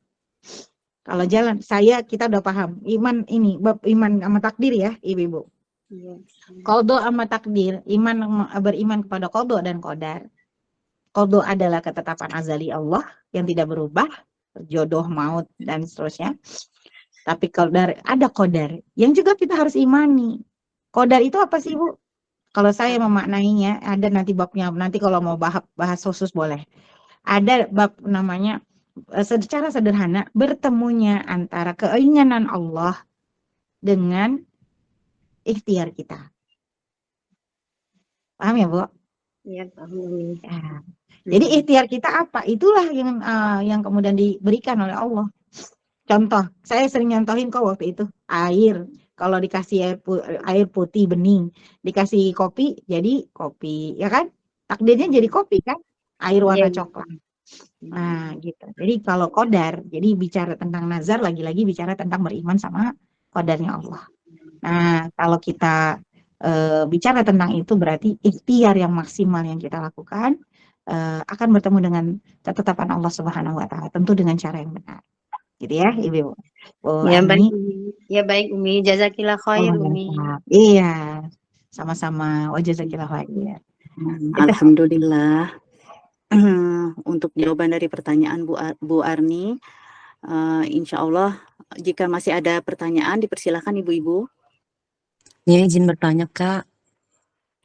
Kalau jalan kita udah paham iman ini, bab iman sama takdir ya ibu-ibu. Qadha sama takdir, beriman kepada qadha dan qadar. Qadha adalah ketetapan azali Allah yang tidak berubah, jodoh, maut, dan seterusnya. Tapi qadar, ada qadar yang juga kita harus imani. Qadar itu apa sih Bu? Kalau saya memaknainya, ada nanti babnya, nanti kalau mau bahas khusus boleh. Ada bab namanya, secara sederhana, bertemunya antara keinginan Allah dengan ikhtiar kita. Paham ya, Bu? Ya, paham Umi. Ya. Jadi ikhtiar kita apa? Itulah yang kemudian diberikan oleh Allah. Contoh, saya sering nyontohin kok waktu itu air. Kalau dikasih air putih bening, dikasih kopi jadi kopi, ya kan? Takdirnya jadi kopi kan? Air warna Iya. coklat. Nah, gitu. Jadi kalau qadar, jadi bicara tentang nazar, lagi-lagi bicara tentang beriman sama qadarnya Allah. Nah, kalau kita bicara tentang itu berarti ikhtiar yang maksimal yang kita lakukan akan bertemu dengan ketetapan Allah Subhanahu wa taala, tentu dengan cara yang benar. Gitu ya, Ibu. Ya baik Ani. Umi. Ya baik Umi. Jazakillah khair Umi. Iya. Sama-sama. Wa jazakillah khair. Alhamdulillah. Untuk jawaban dari pertanyaan Bu Arni, insya Allah jika masih ada pertanyaan dipersilakan ibu-ibu. Ya, izin bertanya, Kak.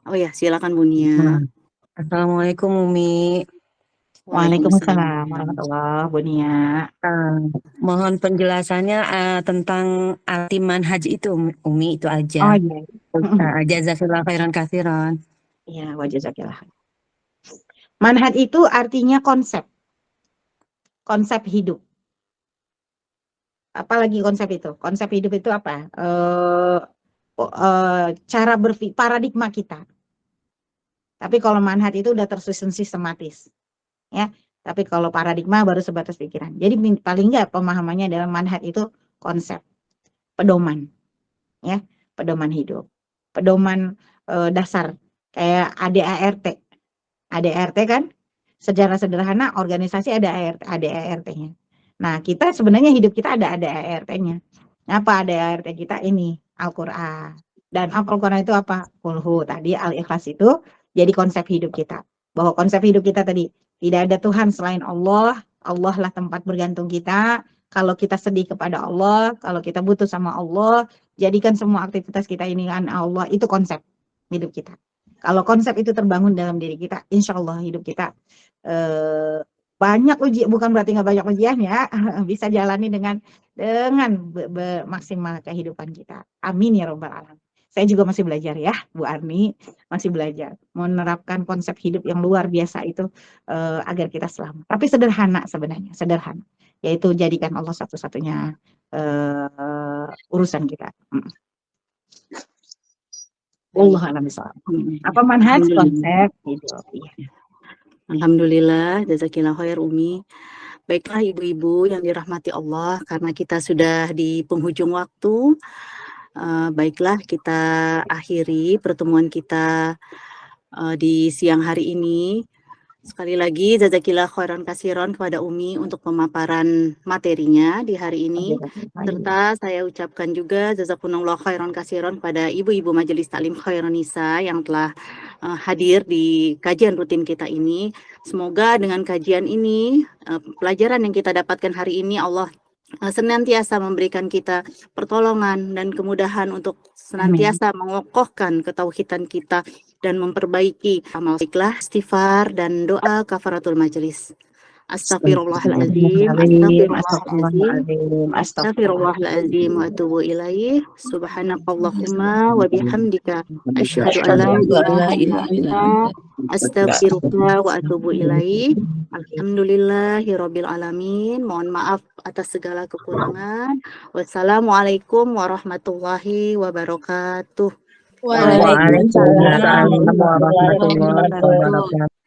Oh ya, silakan Bu Nia. Assalamualaikum, Umi. Waalaikumsalam warahmatullahi wabarakatuh. Mohon penjelasannya tentang arti manhaj itu, Umi, itu aja. Oh iya. Jazakallahu khairan katsiran. Iya, wa jazakillah khair. Manhaj itu artinya konsep. Konsep hidup. Apalagi konsep itu? Konsep hidup itu apa? Cara berpikir, paradigma kita. Tapi kalau manhaj itu udah tersusun sistematis. Ya, tapi kalau paradigma baru sebatas pikiran. Jadi paling enggak pemahamannya adalah manhaj itu konsep, pedoman, ya, pedoman hidup, pedoman dasar kayak ADART. ADART kan secara sederhana organisasi ada ADART-nya. Nah, kita sebenarnya hidup kita ada ADART-nya. Apa ADART kita ini? Al-Qur'an. Dan Al-Qur'an itu apa? Qulhu tadi, Al-Ikhlas itu jadi konsep hidup kita. Bahwa konsep hidup kita tadi tidak ada Tuhan selain Allah. Allah lah tempat bergantung kita. Kalau kita sedih kepada Allah, kalau kita butuh sama Allah, jadikan semua aktivitas kita ini kan Allah. Itu konsep hidup kita. Kalau konsep itu terbangun dalam diri kita, insya Allah hidup kita banyak ujian, bukan berarti nggak banyak ujian ya, bisa jalani dengan maksimal kehidupan kita. Amin ya robbal alamin. Saya juga masih belajar ya, Bu Arni, masih belajar menerapkan konsep hidup yang luar biasa itu agar kita selamat. Tapi sederhana sebenarnya, sederhana, yaitu jadikan Allah satu-satunya urusan kita. Allah alam bisawab. Apa manhaj konsep hidup? Iya. Alhamdulillah, jazakillah khair Umi. Baiklah ibu-ibu yang dirahmati Allah, karena kita sudah di penghujung waktu. Baiklah kita akhiri pertemuan kita di siang hari ini. Sekali lagi jazakillah khairan katsiran kepada Umi untuk pemaparan materinya di hari ini. Serta saya ucapkan juga jazakumullah khairan katsiran kepada ibu-ibu Majelis Taklim Khairun Nisa yang telah hadir di kajian rutin kita ini. Semoga dengan kajian ini, pelajaran yang kita dapatkan hari ini, Allah senantiasa memberikan kita pertolongan dan kemudahan untuk senantiasa mengokohkan ketauhidan kita dan memperbaiki amal. Baiklah, istighfar dan doa kafaratul majelis. Astaghfirullahaladzim, astaghfirullahaladzim, wa atubu ilaih. Subhanakallahumma wa bihamdika asyhadu an la ilaha illa anta astaghfiruka wa atubu ilaih. Alhamdulillahirabbil alamin. Mohon maaf atas segala kekurangan. Wassalamualaikum warahmatullahi wabarakatuh. Waalaikumsalam warahmatullahi wabarakatuh.